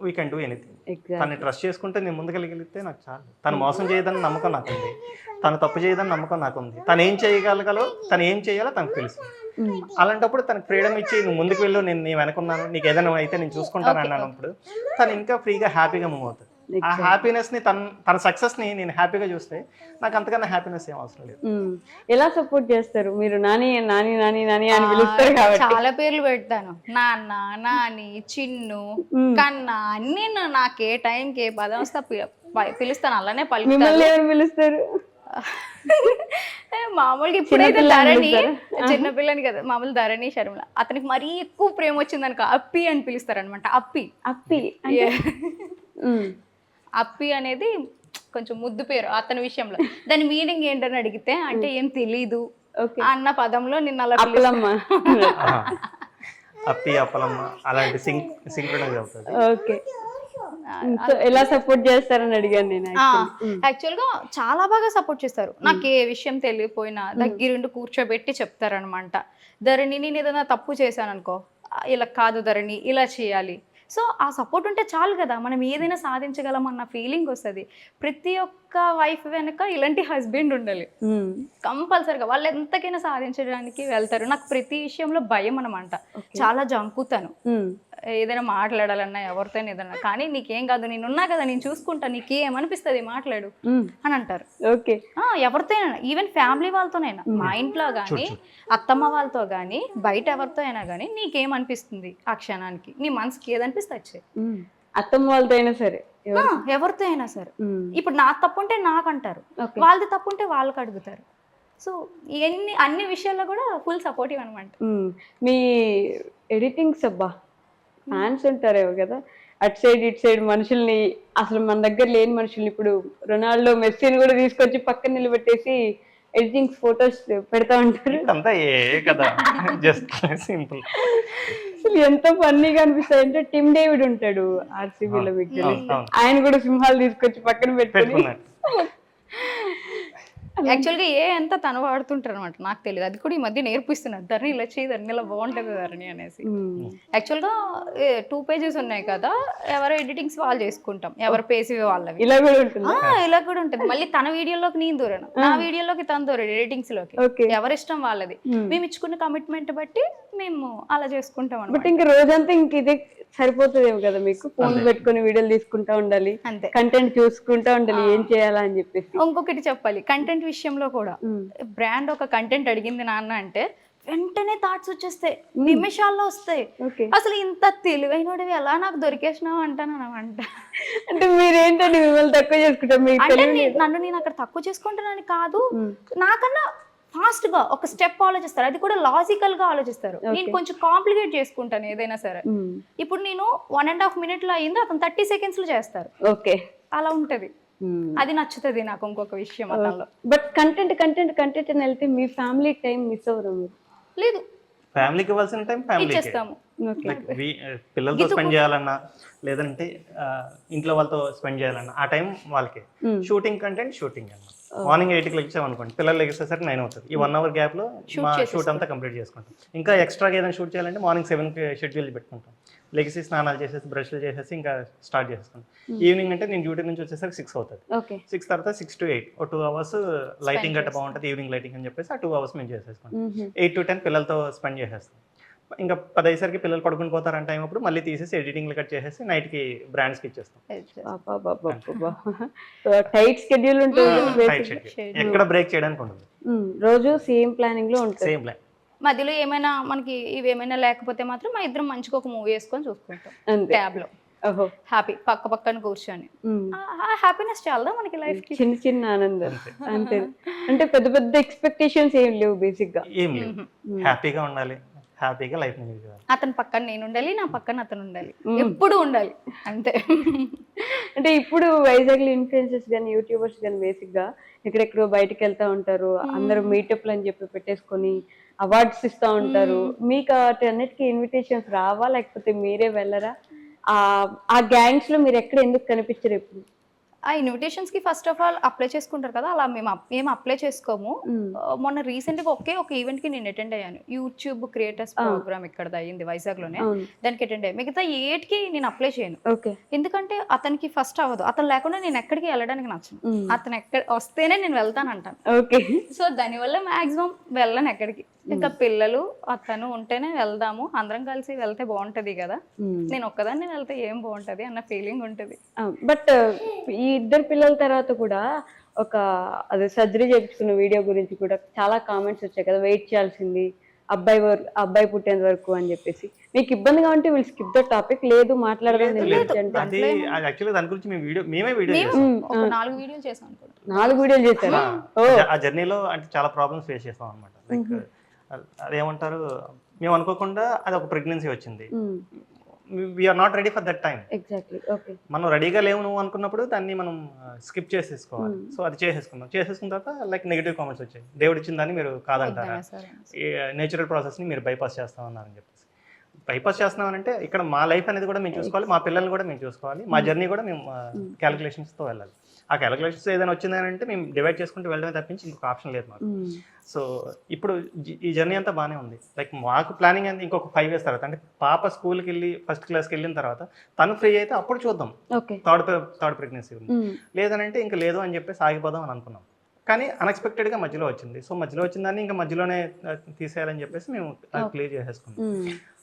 we can do anything. తను ట్రస్ట్ చేసుకుంటే నేను ముందుకెళ్ళగలిగితే నాకు చాలు. తను మోసం చేయదని నమ్మకం నాకు ఉంది, తను తప్పు చేయదని నమ్మకం నాకు ఉంది, తను ఏం చేయగలగలో తను ఏం చేయాలో తనకు తెలుసు. అలాంటప్పుడు తనకు ఫ్రీడమ్ ఇచ్చి నువ్వు ముందుకు వెళ్ళు, నేను వెనకున్నాను, నీకు ఏదైనా అయితే నేను చూసుకుంటాను అన్నప్పుడు తను ఇంకా ఫ్రీగా హ్యాపీగా మూవ్ అవుతుంది. ఆ హ్యాపీనెస్ ని తన సక్సెస్ ని నేను హ్యాపీగా చూస్తే నాకు అంతకన్నా హ్యాపీనెస్ ఏం అవసరం లేదు. ఎలా సపోర్ట్ చేస్తారు మీరు? నాని నాని నాని నాని అని పిలుస్తారు కాబట్టి చాలా పేర్లు పెడతాను, నాన్న, నాని, చిన్ను, కన్నా అన్ని. నాకు ఏ టైంకి ఏ పదం వస్తే పిలుస్తాను, అలానే మిమ్మల్ని ఎవరు పిలుస్తారు? మామూలుగా ఇప్పుడైతే ధరణి, చిన్నపిల్లని కదా, మామూలు ధరణి, శర్మల. అతనికి మరీ ఎక్కువ ప్రేమ వచ్చింది అనుకో అప్పి అని పిలుస్తారు అనమాట. అప్పి అప్పి అప్పి అనేది కొంచెం ముద్దు పేరు అతని విషయంలో. దాని మీనింగ్ ఏంటని అడిగితే అంటే ఏం తెలీదు అన్న పదంలో నిన్న అలా అప్పి అప్పలమ్మ అలాంటి సింక్రనైజ్ అవుతుంది. ఓకే, ఎలా సపోర్ట్ చేస్తారని అడిగాను నేను. యాక్చువల్ గా చాలా బాగా సపోర్ట్ చేస్తారు. నాకు ఏ విషయం తెలియపోయినా దగ్గరుండి కూర్చోబెట్టి చెప్తారనమాట. ధరణి నేను ఏదైనా తప్పు చేశాను అనుకో, ఇలా కాదు ధరణి, ఇలా చేయాలి. సో ఆ సపోర్ట్ ఉంటే చాలు కదా, మనం ఏదైనా సాధించగలం అన్న ఫీలింగ్ వస్తుంది. ప్రతి ఒక్క వైఫ్ వెనక ఇలాంటి హస్బెండ్ ఉండాలి కంపల్సరిగా. వాళ్ళు ఎంతకైనా సాధించడానికి వెళ్తారు. నాకు ప్రతి విషయంలో భయం అనమాట, చాలా జంకుతాను ఏదైనా మాట్లాడాలన్నా ఎవరితో ఏదన్నా. కానీ నీకేం కాదు, నేనున్నా కదా, నేను చూసుకుంటా, నీకేమనిపిస్తుంది మాట్లాడు అని అంటారు. ఓకే, ఎవరితో అయినా, ఈవెన్ ఫ్యామిలీ వాళ్ళతోనైనా, మా ఇంట్లో కానీ అత్తమ్మ వాళ్ళతో కానీ బయట ఎవరితో అయినా కానీ, నీకేమనిపిస్తుంది ఆ క్షణానికి, నీ మనసుకి ఏదనిపిస్తే వచ్చే. అత్తమ్మ వాళ్ళతో అయినా సరే, ఎవరితో అయినా సరే. ఇప్పుడు నా తప్పు ఉంటే నాకు అంటారు, వాళ్ళది తప్పు ఉంటే వాళ్ళకి అడుగుతారు. సో అన్ని విషయాల్లో కూడా ఫుల్ సపోర్టివ్ అనమాట. మీ ఎడిటింగ్స్ అబ్బా ఫ్యాన్స్ ఉంటారేమో కదా, అటు సైడ్ ఇటు సైడ్ మనుషుల్ని, అసలు మన దగ్గర లేని మనుషుల్ని, ఇప్పుడు రొనాల్డో, మెస్సీని కూడా తీసుకొచ్చి పక్కన నిలబెట్టేసి ఎడిటింగ్ ఫొటోస్ పెడతా ఉంటారు. అసలు ఎంత ఫన్నీగా అనిపిస్తుంది అంటే, టిమ్ డేవిడ్ ఉంటాడు ఆర్సీబీలో, మీకు ఆయన కూడా సింహాలు తీసుకొచ్చి పక్కన పెట్టుకున్నాడు. యాక్చువల్గా ఎంత తను వాడుతుంటారు అనమాట, నాకు తెలియదు. అది కూడా ఈ మధ్య నేర్పిస్తున్నారు, ధరణి ఇలా చేయి, ధరణి ఇలా బాగుంటుంది ధరణి అనేసి. యాక్చువల్గా 2 pages ఉన్నాయి కదా, ఎవరు ఎడిటింగ్స్ వాళ్ళు చేసుకుంటాం, ఎవరు పేసి వాళ్ళవి. ఇలా కూడా ఉంటుంది, ఇలా కూడా ఉంటుంది. మళ్ళీ తన వీడియోలోకి నేను దూరాను, నా వీడియోలోకి తను దూరాడు, ఎడిటింగ్స్ లోకి. ఎవరి ఇష్టం వాళ్ళది, మేము ఇచ్చుకున్న కమిట్మెంట్ బట్టి మేము అలా చేసుకుంటాం అనమాట. బట్ ఇంకా రోజంతా ఇంక ఇదే సరిపోతుందేమో కదా మీకు, ఫోన్ పెట్టుకుని వీడియోలు తీసుకుంటా ఉండాలి, కంటెంట్ చూసుకుంటా ఉండాలి, ఏం చేయాలా అని చెప్పేసి. ఇంకొకటి చెప్పాలి, కంటెంట్ విషయంలో కూడా బ్రాండ్ ఒక కంటెంట్ అడిగింది నాన్న అంటే వెంటనే థాట్స్ వచ్చేస్తాయి, నిమిషాల్లో వస్తాయి. అసలు ఇంత తెలివైనవి ఎలా నాకు దొరికేసినావు అంటాను అనమాట. అంటే మీరేంటండి మిమ్మల్ని తక్కువ చేసుకుంటాం? నన్ను నేను అక్కడ తక్కువ చేసుకుంటున్నాను కాదు, నాకన్నా ఫాస్ట్ గా ఒక స్టెప్ ఆలోచిస్తారు, అది కూడా లాజికల్ గా ఆలోచిస్తారు. నేను కొంచెం కాంప్లికేట్ చేసుకుంటాను ఏదైనా సరే. ఇప్పుడు నేను 1.5 minute లో అయింది, అతను 30 seconds లో చేస్తారు. ఓకే, అలా ఉంటది, అది నచ్చుతుంది నాకు. ఇంకొక విషయం అతనిలో, బట్ కంటెంట్ కంటెంట్ కంటెంట్ అని వెళ్తే మీ ఫ్యామిలీ టైం మిస్ అవ్వరు మీరు? లేదు, ఫ్యామిలీకి ఇవ్వాల్సిన టైం ఫ్యామిలీకి ఇచ్చేస్తాము. పిల్లలతో స్పెండ్ చేయాలన్నా, లేదంటే ఇంట్లో వాళ్ళతో స్పెండ్ చేయాలన్నా ఆ టైం వాళ్ళకి. షూటింగ్ కంటెంట్ షూటింగ్ అన్నమాట. మార్నింగ్ 8కి లెక్చాం అనుకోండి, పిల్లలు లెగేసేసరికి 9 అవుతుంది. ఈ 1 hour గ్యాప్ లో మా షూట్ అంతా కంప్లీట్ చేసుకుంటాం. ఇంకా ఎక్స్ట్రాగా ఏదైనా షూట్ చేయాలంటే మార్నింగ్ 7కి షెడ్యూల్ పెట్టుకుంటాం. లెగిసి స్నానాలు చేసేసి బ్రష్లు చేసేసి ఇంకా స్టార్ట్ చేస్తాం. ఈవినింగ్ అంటే నేను డ్యూటీ నుంచి వచ్చేసరికి 6 అవుతుంది. 6 తర్వాత 6 to 8 ఒక 2 hours లైటింగ్ గట్ట బాగుంటుంది, ఈవినింగ్ లైటింగ్ అని చెప్పేసి ఆ 2 hours మేము చేసేసుకుంటాం. 8 to 10 పిల్లలతో స్పెండ్ చేసేస్తాం. ఇంకా 10 అయ్యేసరికి పిల్లలు పడుకుని పోతారంటే అప్పుడు మళ్ళీ తీసేసి ఎడిటింగ్ కట్ చేసేసి నైట్కి బ్రాండ్స్కి ఇచ్చేస్తాం. టైట్ షెడ్యూల్ ఉంటుంది, ఎక్కడ బ్రేక్ చేయడానికి ఉండదు, రోజు సేమ్ ప్లానింగ్ లో ఉంటుంది. Same plan. మధ్యలో ఏమైనా మనకి ఇవేమైనా లేకపోతే మాత్రం మా ఇద్దరం మంచిగా ఒక మూవీ వేసుకొని చూసుకుంటాం ట్యాబ్ లో, హ్యాపీ పక్క పక్కన కూర్చొని. హ్యాపీనెస్ చాలా మనకి లైఫ్ కి, చిన్న చిన్న ఆనందం అంతే. అంటే పెద్ద పెద్ద ఎక్స్పెక్టేషన్స్ ఏం లేవు, బేసిక్ గా ఏం లేవు. హ్యాపీగా ఉండాలి, హ్యాపీగా లైఫ్ ని చేయాలి. అతని పక్కన నేను ఉండాలి, నా పక్కన అతను ఉండాలి, ఎప్పుడు ఉండాలి అంతే. అంటే ఇప్పుడు వైజాగ్ లో ఇన్ఫ్లుయెన్సర్స్ కానీ యూట్యూబర్స్ కానీ బేసిక్ గా ఎక్కడెక్కడో బయటకు వెళ్తా ఉంటారు, అందరూ మీటప్లు అని చెప్పి పెట్టేసుకొని అవార్డ్స్ ఇస్తా ఉంటారు. మీకు అన్నిటికీ ఇన్విటేషన్స్ రావా, లేకపోతే మీరే వెళ్ళరా? ఆ గ్యాంగ్స్ లో మీరు ఎక్కడ ఎందుకు కనిపించరు ఎప్పుడు? ఆ ఇన్విటేషన్స్ కి ఫస్ట్ ఆఫ్ ఆల్ అప్లై చేసుకుంటారు కదా, అలా మేము అప్లై చేసుకోము. మొన్న రీసెంట్ గా ఒక ఈవెంట్ కి నేను అటెండ్ అయ్యాను. యూట్యూబ్ క్రియేటర్స్ ప్రోగ్రామ్ ఇక్కడ అయ్యింది వైజాగ్ లోనే, దానికి అటెండ్ అయ్యాను. మిగతా 8 కి నేను అప్లై చేయను, ఎందుకంటే అతనికి ఫస్ట్ అవ్వదు. అతను లేకుండా నేను ఎక్కడికి వెళ్ళడానికి నచ్చను. అతను ఎక్కడ వస్తేనే నేను వెళ్తాను అంటాను. సో దానివల్ల మాక్సిమం వెళ్ళను ఎక్కడికి. ఇంకా పిల్లలు అతను ఉంటేనే వెళ్దాము, అందరం కలిసి వెళ్తే బాగుంటది కదా, నేను ఒక్కదాన్ని వెళ్తే ఏం బాగుంటది అన్న ఫీలింగ్ ఉంటది. బట్ ఈ ఇద్దరు పిల్లల తర్వాత కూడా ఒక అదే సర్జరీ చేయించుకున్న వీడియో గురించి కూడా చాలా కామెంట్స్ వచ్చాయి కదా, వెయిట్ చేయాల్సింది అబ్బాయి పుట్టేంత వరకు అని చెప్పేసి. మీకు ఇబ్బందిగా ఉంటే వీళ్ళు స్కిప్ ద టాపిక్, లేదు మాట్లాడదాం. అది యాక్చువల్లీ దాని గురించి మేమే వీడియో చేసాం. ఒక 4 వీడియోలు చేసాం అనుకుంటా. 4 వీడియోలు చేశారా? ఆ జర్నీలో అంటే చాలా ప్రాబ్లమ్స్ ఫేస్ చేస్తాం అనమాట. లైక్ అదేమంటారు, మేము అనుకోకుండా అది ఒక ప్రెగ్నెన్సీ వచ్చింది. We are not ready for that time. Exactly. Okay. మనం రెడీగా లేవు నువ్వు అనుకున్నప్పుడు దాన్ని మనం స్కిప్ చేసేసుకోవాలి. సో అది చేసేసుకున్న తర్వాత లైక్ నెగిటివ్ కామెంట్స్ వచ్చాయి. దేవుడు ఇచ్చిన దాన్ని మీరు కాదంటారా, నేచురల్ ప్రాసెస్ని మీరు బైపాస్ చేస్తామన్నారని చెప్పేసి. బైపాస్ చేస్తున్నామనంటే ఇక్కడ మా లైఫ్ అనేది కూడా మేము చూసుకోవాలి, మా పిల్లల్ని కూడా మేము చూసుకోవాలి, మా జర్నీ కూడా మేము క్యాలిక్యులేషన్స్తో వెళ్ళాలి. ఆ క్యాలిక్యులేషన్స్ ఏదైనా వచ్చిందని అంటే మేము డివైడ్ చేసుకుంటూ వెళ్ళడమే తప్పించి ఇంకొక ఆప్షన్ లేదు మాకు. సో ఇప్పుడు ఈ జర్నీ అంతా బాగానే ఉంది. లైక్ మాకు ప్లానింగ్ అనేది ఇంకొక 5 years తర్వాత, అంటే పాప స్కూల్కి వెళ్ళి ఫస్ట్ క్లాస్కి వెళ్ళిన తర్వాత తను ఫ్రీ అయితే అప్పుడు చూద్దాం థర్డ్ ప్రెగ్నెన్సీ ఉంది. లేదనంటే ఇంకా లేదు అని చెప్పేసి ఆగిపోదాం అని అనుకున్నాం. కానీ అన్ఎక్స్పెక్టెడ్గా మధ్యలో వచ్చింది. సో మధ్యలో వచ్చిందని ఇంకా మధ్యలోనే తీసేయాలని చెప్పేసి మేము క్లియర్ చేసేసుకున్నాం.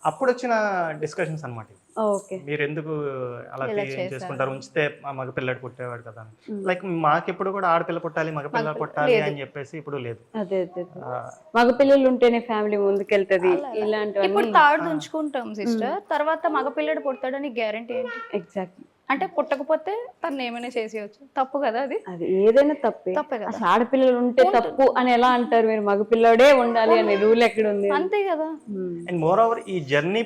అప్పుడు వచ్చిన డిస్కషన్స్ అనమాట, మీరు ఎందుకు అలా చేసుకుంటారు, ఉంచితే మగ పిల్లడు పుట్టేవాడు కదా. లైక్ మాకెప్పుడు కూడా ఆడపిల్ల పుట్టాలి మగ పిల్లలు పుట్టాలి అని చెప్పేసి ఇప్పుడు లేదు. మగ పిల్లలు ఉంటేనే ఫ్యామిలీ ముందుకెళ్తది. ఇలాంటి ఇప్పుడు తాడు ఉంచుకుంటాం సిస్టర్, తర్వాత మగ పిల్లడు పుడతాడని గ్యారంటీ ఏంటి? ఎగ్జాక్ట్లీ. అంటే పుట్టకపోతే తను ఏమైనా చేసేయచ్చు, తప్పు కదా అది ఏదైనా తప్పే కదా. ఆడపిల్లలు ఉంటే తప్పు అని ఎలా అంటారు మీరు? మగ పిల్లడే ఉండాలి అనే రూల్ ఎక్కడ ఉంది? అంతే కదా. అండ్ మోర్ ఓవర్ ఈ జర్నీ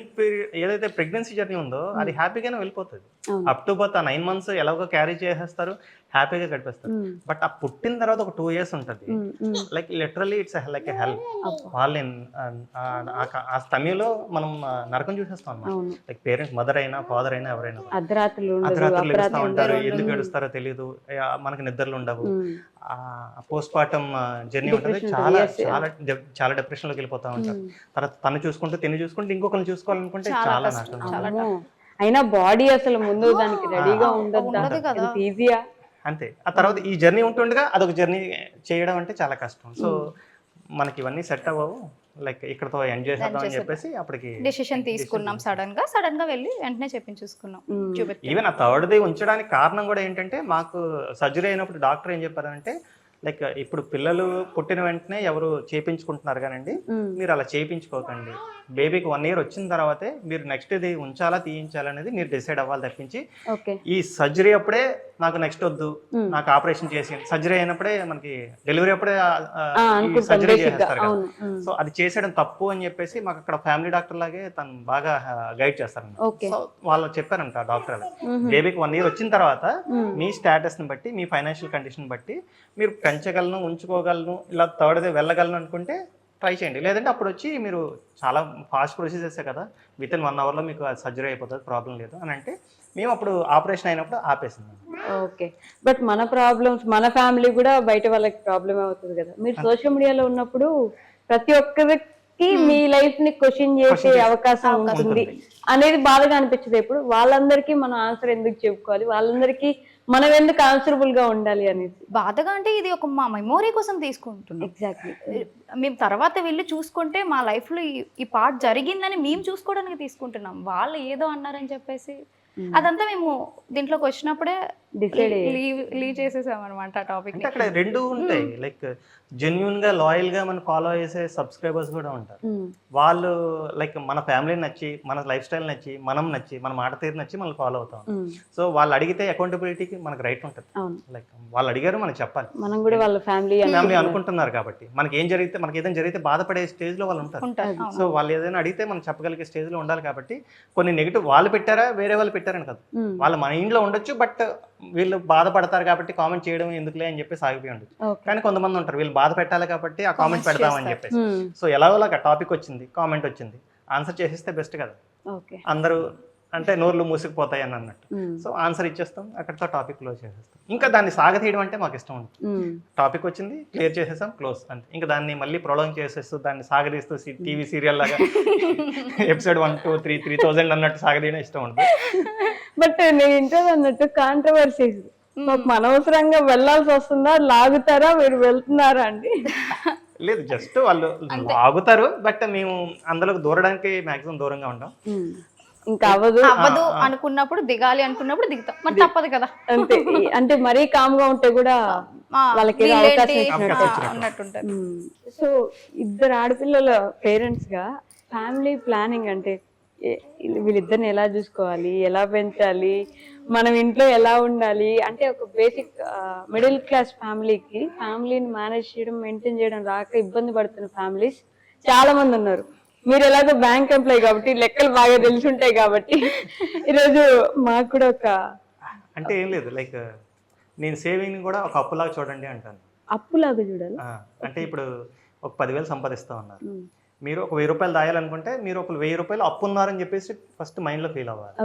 ఏదైతే ప్రెగ్నెన్సీ జర్నీ ఉందో అది హ్యాపీగానే వెళ్ళిపోతుంది. అప్ టు బర్త్ 9 months ఎలాగో క్యారీ చేసేస్తారు, హ్యాపీగా గడిపేస్తారు. బట్ ఆ పుట్టిన తర్వాత ఒక 2 years ఉంటుంది. Like literally it's like a help. వాళ్ళని ఆ సమయంలో మనం నరకం చూసేస్తాం అన్నమాట. లైక్ పేరెంట్స్, మదర్ అయినా ఫాదర్ అయినా ఎవరైనా అర్ధరాత్రులు ఎడుస్తూ ఉంటారు, ఎందుకు ఎడుస్తారో తెలియదు, మనకి నిద్రలు ఉండవు. పోస్ట్ పార్టం జర్నీ ఉంటుంది, చాలా చాలా చాలా డిప్రెషన్ లోకి వెళ్ళిపోతా ఉంటారు. తర్వాత తను చూసుకుంటూ ఇంకొకరిని చూసుకోవాలనుకుంటే చాలా నష్టం. అయినా బాడీ అసలు ముందు దానికి రెడీగా ఉండదు కదా, ఈజీయా అంతే. ఆ తర్వాత ఈ జర్నీ ఉంటుండగా అదొక జర్నీ చేయడం అంటే చాలా కష్టం. సో మనకి ఇవన్నీ సెట్ అవ్వవు. లైక్ ఇక్కడతో ఎండ్ చేసేద్దాం అని చెప్పేసి అప్పటికి డెసిషన్ తీసుకున్నాం. సడన్ గా వెళ్ళి వెంటనే చెప్పించేసుకున్నాం. ఈవెన్ ఆ థర్డ్ది ఉంచడానికి కారణం కూడా ఏంటంటే, మాకు సర్జరీ అయినప్పుడు డాక్టర్ ఏం చెప్పారంటే, లైక్ ఇప్పుడు పిల్లలు పుట్టిన వెంటనే ఎవరు చేయించుకుంటున్నారు కానండి, మీరు అలా చేయించుకోకండి. బేబీకి 1 year వచ్చిన తర్వాతే మీరు నెక్స్ట్ ఇది ఉంచాలా తీయించాలనేది మీరు డిసైడ్ అవ్వాలి తప్పించి ఈ సర్జరీ అప్పుడే నాకు నెక్స్ట్ వద్దు, నాకు ఆపరేషన్ చేసి సర్జరీ అయినప్పుడే మనకి డెలివరీ అప్పుడే సర్జరీ చేసేస్తారు కదా. సో అది చేసేయడం తప్పు అని చెప్పేసి మాకు అక్కడ ఫ్యామిలీ డాక్టర్ లాగే తను బాగా గైడ్ చేస్తారన్నమాట. సో వాళ్ళు చెప్పారంట డాక్టర్, అలా బేబీకి 1 year వచ్చిన తర్వాత మీ స్టేటస్ ని బట్టి, మీ ఫైనాన్షియల్ కండిషన్ బట్టి మీరు పెంచగలను, ఉంచుకోగలను, ఇలా థర్డ్ది వెళ్ళగలను అనుకుంటే ట్రై చేయండి. లేదంటే అప్పుడు వచ్చి మీరు చాలా ఫాస్ట్ ప్రొసీజర్సే కదా, విత్ ఇన్ 1 hourలో మీకు సర్జరీ అయిపోతుంది, ప్రాబ్లం లేదు అని అంటే మేము అప్పుడు ఆపరేషన్ అయినప్పుడు ఆపేసింది. ఓకే. బట్ మన ప్రాబ్లమ్స్, మన ఫ్యామిలీ కూడా బయట వాళ్ళకి ప్రాబ్లమ్ అవుతుంది కదా. మీరు సోషల్ మీడియాలో ఉన్నప్పుడు ప్రతి ఒక్కరికి మీ లైఫ్ ని క్వశ్చన్ చేసే అవకాశం ఉంటుంది అనేది బాధగా అనిపించదు ఎప్పుడు? వాళ్ళందరికీ మనం ఆన్సర్ ఎందుకు చెప్పుకోవాలి, వాళ్ళందరికీ మనం ఎందుకు ఆన్సరబుల్ గా ఉండాలి అనేది బాధగా. అంటే ఇది ఒక మా మెమోరీ కోసం తీసుకుంటున్నాం. ఎగ్జాక్ట్లీ. మేము తర్వాత వెళ్ళి చూసుకుంటే మా లైఫ్ లో ఈ పార్ట్ జరిగిందని మేము చూసుకోవడానికి తీసుకుంటున్నాం. వాళ్ళు ఏదో అన్నారని చెప్పేసి అదంతా మేము దీంట్లోకి వచ్చినప్పుడే లీవ్ చేసేసాం అనమాట ఆ టాపిక్. అక్కడ 2 ఉంటాయి. లైక్ జెన్యున్ గా లాయల్ గా మనం ఫాలో చేసే సబ్స్క్రైబర్స్ కూడా ఉంటారు. వాళ్ళు లైక్ మన ఫ్యామిలీ నచ్చి, మన లైఫ్ స్టైల్ నచ్చి, మనం నచ్చి, మన మాట తీరు నచ్చి మనం ఫాలో అవుతాం. సో వాళ్ళు అడిగితే అకౌంటబిలిటీకి మనకు రైట్ ఉంటుంది. లైక్ వాళ్ళు అడిగారు మనం చెప్పాలి, మనం కూడా వాళ్ళ ఫ్యామిలీ అనుకుంటున్నారు కాబట్టి. మనకి ఏదైనా జరిగితే బాధపడే స్టేజ్ లో వాళ్ళు ఉంటారు. సో వాళ్ళు ఏదైనా అడిగితే మనం చెప్పగలిగే స్టేజ్ లో ఉండాలి. కాబట్టి కొన్ని నెగిటివ్ వాళ్ళు పెట్టారా, వేరే వాళ్ళు పెట్టారని కాదు, వాళ్ళు మన ఇంట్లో ఉండొచ్చు, బట్ వీళ్ళు బాధపడతారు కాబట్టి కామెంట్ చేయడం ఎందుకులే అని చెప్పేసి ఆగిపోయి ఉండొచ్చు. కానీ కొంతమంది ఉంటారు, వీళ్ళు బాధ పెట్టాలి కాబట్టి ఆ కామెంట్ పెడదామని చెప్పేసి. సో ఎలాగోలాగా టాపిక్ వచ్చింది, కామెంట్ వచ్చింది, ఆన్సర్ చేసేస్తే బెస్ట్ కదా. అందరూ అంటే నోర్లు మూసుకుపోతాయి అని అన్నట్టు. సో ఆన్సర్ ఇచ్చేస్తాం, అక్కడితో టాపిక్ క్లోజ్ చేసేస్తాం. ఇంకా దాన్ని సాగతీయడం అంటే మాకు ఇష్టం ఉంటుంది. టాపిక్ వచ్చింది, క్లియర్ చేసేసాం, క్లోజ్ అంతే. ఇంకా దాన్ని మళ్ళీ ప్రొలాంగ్ చేసేస్తూ దాన్ని సాగదీస్తూ టీవీ సీరియల్ లాగా ఎపిసోడ్ 1, 2, 3, 3000 అన్నట్టు సాగదీయడం ఇష్టం ఉంటుంది. బట్ నేను ఇంట్లో అన్నట్టు కాంట్రవర్సీస్ మాకు అనవసరంగా వెళ్ళాల్సి వస్తుందా, లాగుతారా, మీరు వెళ్తున్నారా అండి? లేదు, జస్ట్ వాళ్ళు ఆగుతారు, బట్ మేము అందులోకి దూరడానికి మాక్సిమం దూరంగా ఉంటాం. ఇంకా అవ్వదు అనుకున్నప్పుడు దిగాలి అనుకున్నప్పుడు దిగుతాం, మరి తప్పదు కదా. అంతే. అంటే మరీ కామ్ గా ఉంటే కూడా వాళ్ళకి అవకాశం అన్నట్టుంటారు. సో ఇద్దరు ఆడపిల్లల పేరెంట్స్ గా ఫ్యామిలీ ప్లానింగ్ అంటే వీళ్ళిద్దరిని ఎలా చూసుకోవాలి, ఎలా పెంచాలి, మనం ఇంట్లో ఎలా ఉండాలి అంటే ఒక బేసిక్ మిడిల్ క్లాస్ ఫ్యామిలీకి ఫ్యామిలీని మేనేజ్ చేయడం, మెయింటైన్ చేయడం రాక ఇబ్బంది పడుతున్న ఫ్యామిలీస్ చాలా మంది ఉన్నారు. మీరు ఎలాగో బ్యాంక్ ఎంప్లాయీ కాబట్టి లెక్కలు బాగా తెలిసి ఉంటాయి కాబట్టి ఈరోజు మాకు కూడా ఒక అంటే ఏం లేదు, లైక్ నేను సేవింగ్ కూడా ఒక అప్పులాగా చూడండి అంటాను. అప్పులాగా చూడాలి అంటే ఇప్పుడు ఒక 10,000 సంపాదిస్తా ఉన్నారు, మీరు ఒక 1000 రూపాయలు దాయాలనుకుంటే మీరు ఒక 1000 రూపాయలు అప్పు ఉన్నారని చెప్పేసి ఫస్ట్ మైండ్లో ఫీల్ అవ్వాలి.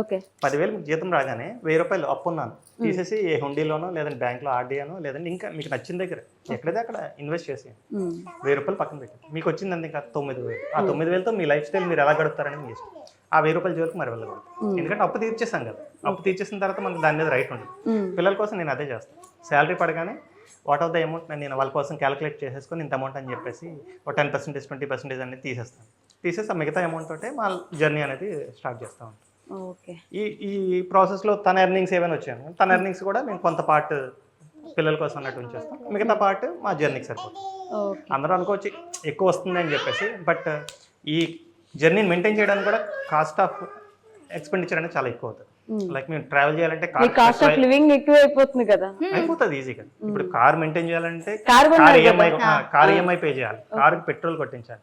10,000 మీకు జీతం రాగానే 1000 రూపాయలు అప్పు ఉన్నాను తీసేసి ఏ హుండీలోనో లేదంటే బ్యాంక్లో ఆర్డీఆనో లేదంటే ఇంకా మీకు నచ్చిన దగ్గర ఎక్కడైతే అక్కడ ఇన్వెస్ట్ చేసి 1000 రూపాయలు పక్కన పెట్టి మీకు వచ్చిందండి ఇంకా 9,000. ఆ 9,000తో మీ లైఫ్ స్టైల్ మీరు ఎలా గడుపుతారని మీ ఇష్టం. ఆ 1000 రూపాయల జోలికి మరి వెళ్ళకూడదు, ఎందుకంటే అప్పు తీర్చేసాం కదా. అప్పు తీర్చేసిన తర్వాత మనకు దాని మీద రైట్ ఉండదు. పిల్లల కోసం నేను అదే చేస్తాను. శాలరీ పడగానే వాట్ ఆఫ్ ద అమౌంట్ నేను వాళ్ళ కోసం క్యాలిక్యులేట్ చేసేసుకొని ఇంత అమౌంట్ అని చెప్పేసి ఒక 10%, 20% అనేది తీసేసి ఆ మిగతా అమౌంట్ తోటే మా జర్నీ అనేది స్టార్ట్ చేస్తూ ఉంటాం. ఈ ప్రాసెస్లో తన ఎర్నింగ్స్ ఏమైనా వచ్చాను, తన ఎర్నింగ్స్ కూడా మేము కొంత పార్ట్ పిల్లల కోసం అన్నట్టు ఉంచేస్తాం, మిగతా పార్ట్ మా జర్నీకి సరిపోతుంది. అందరూ అనుకోవచ్చు ఎక్కువ వస్తుంది అని చెప్పేసి, బట్ ఈ జర్నీని మెయింటైన్ చేయడానికి కూడా కాస్ట్ ఆఫ్ ఎక్స్పెండిచర్ అనేది చాలా ఎక్కువ అవుతుంది. లైక్ మేము ట్రావెల్ చేయాలంటే కాస్ట్ ఆఫ్ లివింగ్ ఎక్కువ అయిపోతుంది కదా, అయిపోతుంది ఈజీగా. ఇప్పుడు కార్ మెయింటైన్ చేయాలంటే కార్ ఈఎంఐ పే చేయాలి, కార్ పెట్రోల్ కొట్టించాలి,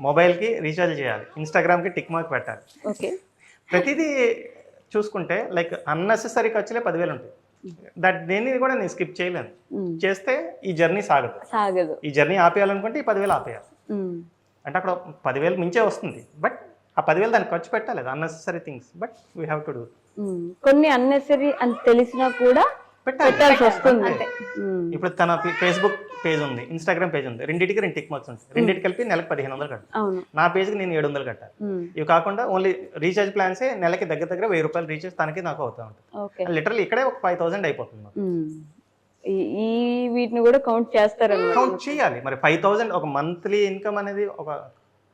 మొబైల్ కి రీఛార్జ్ చేయాలి, ఇన్స్టాగ్రామ్ కి టిక్ మార్క్ పెట్టాలి. ప్రతిదీ చూసుకుంటే లైక్ అన్నెసెసరీ ఖర్చులే 10,000 ఉంటాయి. దేన్ని కూడా నేను స్కిప్ చేయలేను. చేస్తే ఈ జర్నీ సాగదు. ఈ జర్నీ ఆపేయాలనుకుంటే ఈ 10,000 ఆపేయాలి. అంటే అక్కడ 10,000 మించే వస్తుంది, బట్ ఆ 10,000 దానికి ఖర్చు పెట్టలేదు unnecessary things, but we have to do. కొన్ని అన్నెసెసరీ అని తెలిసినా కూడా పెట్టాల్సి వస్తుంది. ఇప్పుడు తన ఫేస్బుక్ పేజ్ ఉంది, ఇన్స్టాగ్రామ్ పేజ్ ఉంది, రెండింటికి 2 టిక్ మార్క్స్ ఉంటాయి. రెండింటికి కలిపి నెలకు 1,500 కట్టాలి. నా పేజ్కి నేను 700 కట్టాలి. ఇవి కాకుండా ఓన్లీ రీఛార్జ్ ప్లాన్సే నెలకి దగ్గర 1,000 రూపాయలు రీఛార్జ్ తనకి నాకు అవుతా ఉంటుంది. లిటరల్లీ ఇక్కడే ఒక 5,000 అయిపోతుంది. ఈ వీటిని కూడా కౌంట్ చేస్తారు, కౌంట్ చేయాలి. మరి 5,000 ఒక మంత్లీ ఇన్కమ్ అనేది ఒక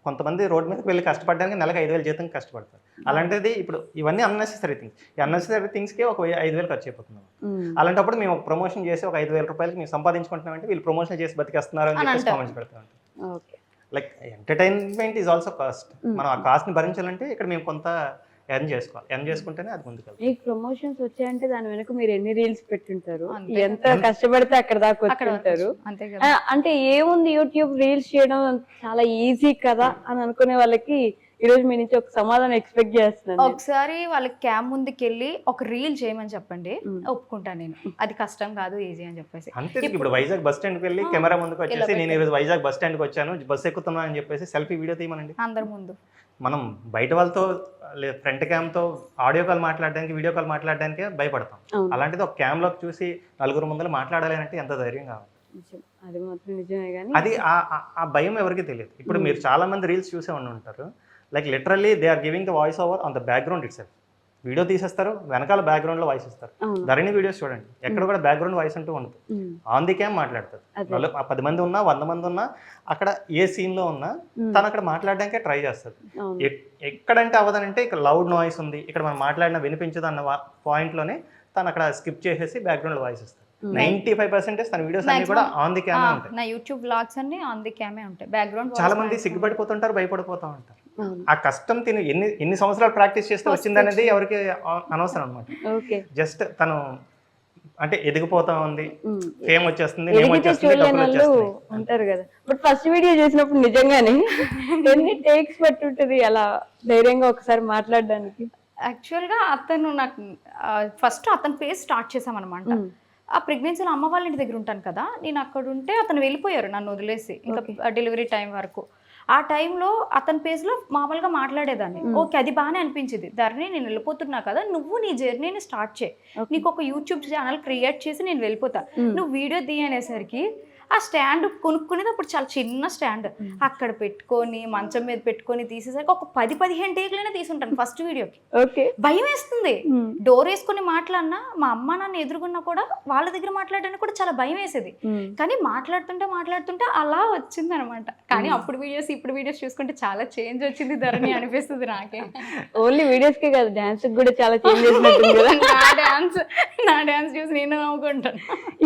కొంతమంది రోడ్ మీదకి వెళ్ళి కష్టపడడానికి నెలకు 5,000 జీతం కష్టపడతారు. అలాంటిది ఇప్పుడు ఇవన్నీ అన్నెసెసరీ థింగ్స్. ఈ అన్నెసెసరీ థింగ్స్కి ఒక 5,000 ఖర్చు అయిపోతున్నాం. అలాంటప్పుడు మేము ఒక ప్రమోషన్ చేసి ఒక 5,000 రూపాయలకి మేము సంపాదించుకుంటున్నామంటే వీళ్ళు ప్రమోషన్ చేసి బతికేస్తున్నారు అని చెప్పేసి కామెంట్స్ పెడతాం. Like entertainment is also cost. మనం ఆ కాస్ట్ని భరించాలంటే ఇక్కడ మేము కొంత ఎర్న్ చేసుకోవాలి. ఎర్న్ చేసుకుంటేనే అది ముందుకు. మీకు ప్రమోషన్స్ వచ్చాయంటే దాని వెనక మీరు ఎన్ని రీల్స్ పెట్టుంటారు, ఎంత కష్టపడితే అక్కడ దాకా వచ్చుంటారు. అంటే ఏముంది యూట్యూబ్ రీల్స్ చేయడం చాలా ఈజీ కదా అని అనుకునే వాళ్ళకి ఈ రోజు మీ నుంచి ఒక సమాధానం ఎక్స్పెక్ట్ చేస్తున్నాను. ఒకసారి వాళ్ళకి క్యామ్ ముందుకి వెళ్ళి ఒక రీల్ చేయమని చెప్పండి, ఒప్పుకుంటాను నేను. అది కష్టం కాదు, ఈజీ అని చెప్పేసి. అంతే. ఇప్పుడు వైజాగ్ బస్ స్టాండ్కి వెళ్ళి కెమెరా ముందుకు వచ్చేసి నేను ఈరోజు వైజాగ్ బస్ స్టాండ్కి వచ్చాను, బస్ ఎక్కుతున్నా అని చెప్పేసి సెల్ఫీ వీడియో తీయమనండి అందరి ముందు. మనం బయట వాళ్ళతో ఫ్రంట్ క్యామ్తో ఆడియో కాల్ మాట్లాడడానికి, వీడియో కాల్ మాట్లాడడానికి భయపడతాం. అలాంటిది ఒక క్యామ్లోకి చూసి నలుగురు ముందర మాట్లాడాలి అంటే ఎంత ధైర్యం కావాలి. అది మాత్రం నిజమే. కానీ అది ఆ భయం ఎవరికి తెలియదు. ఇప్పుడు మీరు చాలా మంది రీల్స్ చూసే ఉండి ఉంటారు. Like literally they are giving the voice over on the background itself. Video తీసేస్తారు, వెనకాల బ్యాక్గ్రౌండ్లో వాయిస్ ఇస్తారు. ధరణి వీడియోస్ చూడండి, ఎక్కడ కూడా బ్యాక్గ్రౌండ్ వాయిస్ అంటూ ఉండదు. ఆన్ ది క్యామ్ మాట్లాడతారు. 10 మంది ఉన్నా 100 మంది ఉన్నా అక్కడ ఏ సీన్లో ఉన్నా తను అక్కడ మాట్లాడడానికే ట్రై చేస్తారు. ఎక్కడంటే అవ్వదనంటే ఇక్కడ లౌడ్ నాయిస్ ఉంది, ఇక్కడ మనం మాట్లాడిన వినిపించదు అన్న పాయింట్లోనే తను అక్కడ స్కిప్ చేసేసి బ్యాక్గ్రౌండ్ వాయిస్ ఇస్తారు. 95% తన వీడియోస్ అన్ని కూడా ఆన్ ది క్యామే ఉంటాయి. నా యూట్యూబ్ వ్లాగ్స్ అన్ని ఆన్ ది క్యామే ఉంటాయి. బ్యాక్గ్రౌండ్ చాలా మంది సిగ్గుపడిపోతుంటారు, భయపడిపోతూ ఉంటారు. ఆ కష్టం తిని ఎన్ని సంవత్సరాలు ప్రాక్టీస్ చేస్తే వచ్చిందనేది ఎవరికి అనవసరం అనమాట. జస్ట్ తను అంటే ఎదిగిపోతా ఉంది, ఫేమ్ వచ్చేస్తుంది, ఉంటారు కదా. బట్ ఫస్ట్ వీడియో చేసినప్పుడు నిజంగానే ఎన్ని టేక్స్ పట్టి ఉంటుంది అలా ధైర్యంగా ఒకసారి మాట్లాడడానికి? యాక్చువల్గా అతను నాకు ఫస్ట్ అతని పేజ్ స్టార్ట్ చేసామన్నమాట. ఆ ప్రెగ్నెన్సీలో అమ్మ వాళ్ళ ఇంటి దగ్గర ఉంటాను కదా, నేను అక్కడ ఉంటే అతను వెళ్ళిపోయారు నన్ను వదిలేసి, ఇంకా డెలివరీ టైం వరకు. ఆ టైంలో అతని పేజ్లో మామూలుగా మాట్లాడేదాన్ని. ఓకే, అది బాగానే అనిపించింది. ధరణి, నేను వెళ్ళిపోతున్నా కదా, నువ్వు నీ జర్నీని స్టార్ట్ చేయి, నీకు ఒక యూట్యూబ్ ఛానల్ క్రియేట్ చేసి నేను వెళ్ళిపోతా, నువ్వు వీడియో తీయనేసరికి ఆ స్టాండ్ కొనుక్కునేది అప్పుడు చాలా చిన్న స్టాండ్, అక్కడ పెట్టుకొని మంచం మీద పెట్టుకొని తీసేసరికి ఒక 10-15 టేకులైనా తీసుంటాను ఫస్ట్ వీడియోకి. ఓకే, భయం వేస్తుంది. డోర్ వేసుకొని మాట్లాడినా మా అమ్మ నాన్న ఎదురుగున్నా కూడా వాళ్ళ దగ్గర మాట్లాడడానికి కూడా చాలా భయం వేసేది. కానీ మాట్లాడుతుంటే అలా వచ్చింది అనమాట. కానీ అప్పుడు వీడియోస్ ఇప్పుడు వీడియోస్ చూసుకుంటే చాలా చేంజ్ వచ్చింది ధరణి అనిపిస్తుంది నాకే. ఓన్లీ వీడియోస్ కే కాదు, డాన్స్ కూడా చాలా చేంజ్ చేసినట్టుంది కదా. నా డాన్స్ చూసి నేను నవ్వుకుంటాను.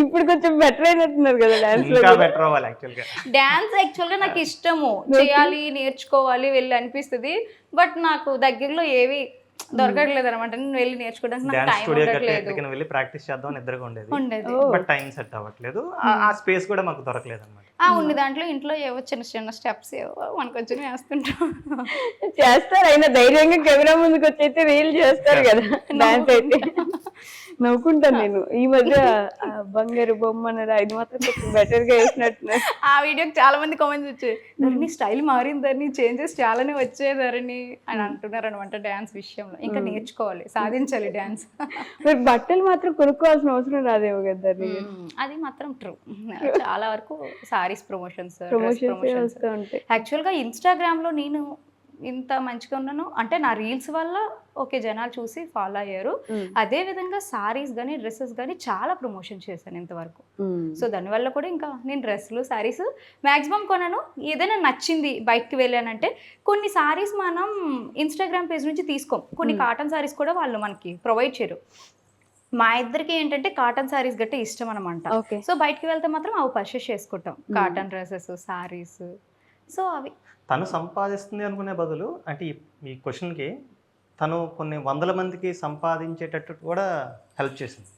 ఇప్పుడు కొంచెం బెటర్ అయినట్టున్నారు కదా డాన్స్. ఇంకా బెటర్ అవ్వాలి యాక్చువల్గా. డాన్స్ యాక్చువల్గా నాకు ఇష్టము, చేయాలి, నేర్చుకోవాలి వెళ్ళి అనిపిస్తుంది. బట్ నాకు దగ్గరలో ఏవి దొరకట్లేదు అనమాట. నేను వెళ్ళి నేర్చుకోవడానికి నాకు టైం ఉండట్లేదు. వెళ్ళి ప్రాక్టీస్ చేద్దాం ఇద్దరుగా ఉండేది, బట్ టైం సెట్ అవ్వట్లేదు. ఆ స్పేస్ కూడా మాకు దొరకలేదు అనమాట. ఉన్న దాంట్లో ఇంట్లో ఏవో చిన్న చిన్న స్టెప్స్ ఏవో మనకు వచ్చి వేస్తుంటాం. చేస్తారు, అయినా ధైర్యంగా కెమెరా ముందుకు వచ్చి అయితే రీల్ చేస్తారు కదా డాన్స్ అయితే. నవ్వుకుంటాను నేను. ఈ మధ్య బంగారు బొమ్మ అన్నారు, అది మాత్రం కొంచెం బెటర్ గా వేసినట్టున్నారు. ఆ వీడియోకి చాలా మంది కామెంట్స్ వచ్చాయి, ధరణి స్టైల్ మారిందని, చేంజెస్ చాలానే వచ్చేదారని అని అంటున్నారు అనమాట డాన్స్ విషయంలో. ఇంకా నేర్చుకోవాలి, సాధించాలి డాన్స్. మీరు బట్టలు మాత్రం కొనుక్కోవాల్సిన అవసరం రాదేమో కదా. అది మాత్రం ట్రూ. చాలా వరకు సారీస్ ప్రమోషన్స్ వస్తూ ఉంటాయి. యాక్చువల్గా ఇన్స్టాగ్రామ్లో నేను ఇంత మంచిగా ఉన్నాను అంటే నా రీల్స్ వల్ల ఓకే జనాలు చూసి ఫాలో అయ్యారు. అదే విధంగా సారీస్ కానీ డ్రెస్సెస్ కానీ చాలా ప్రమోషన్ చేశాను ఇంతవరకు. సో దానివల్ల కూడా ఇంకా నేను డ్రెస్సులు సారీస్ మ్యాక్సిమం కొనను. ఏదైనా నచ్చింది బయటకు వెళ్ళానంటే కొన్ని సారీస్ మనం ఇన్స్టాగ్రామ్ పేజ్ నుంచి తీసుకోం, కొన్ని కాటన్ సారీస్ కూడా వాళ్ళు మనకి ప్రొవైడ్ చేయరు. మా ఇద్దరికి ఏంటంటే కాటన్ సారీస్ గట్టే ఇష్టం అనమాట. సో బయటకు వెళ్తే మాత్రం అవి పర్చేస్ చేసుకుంటాం, కాటన్ డ్రెస్సెస్, సారీస్. సో అవి తను సంపాదిస్తుంది అనుకునే బదులు అంటే ఈ క్వశ్చన్కి తను కొన్ని 100 మందికి సంపాదించేటట్టు కూడా హెల్ప్ చేసింది.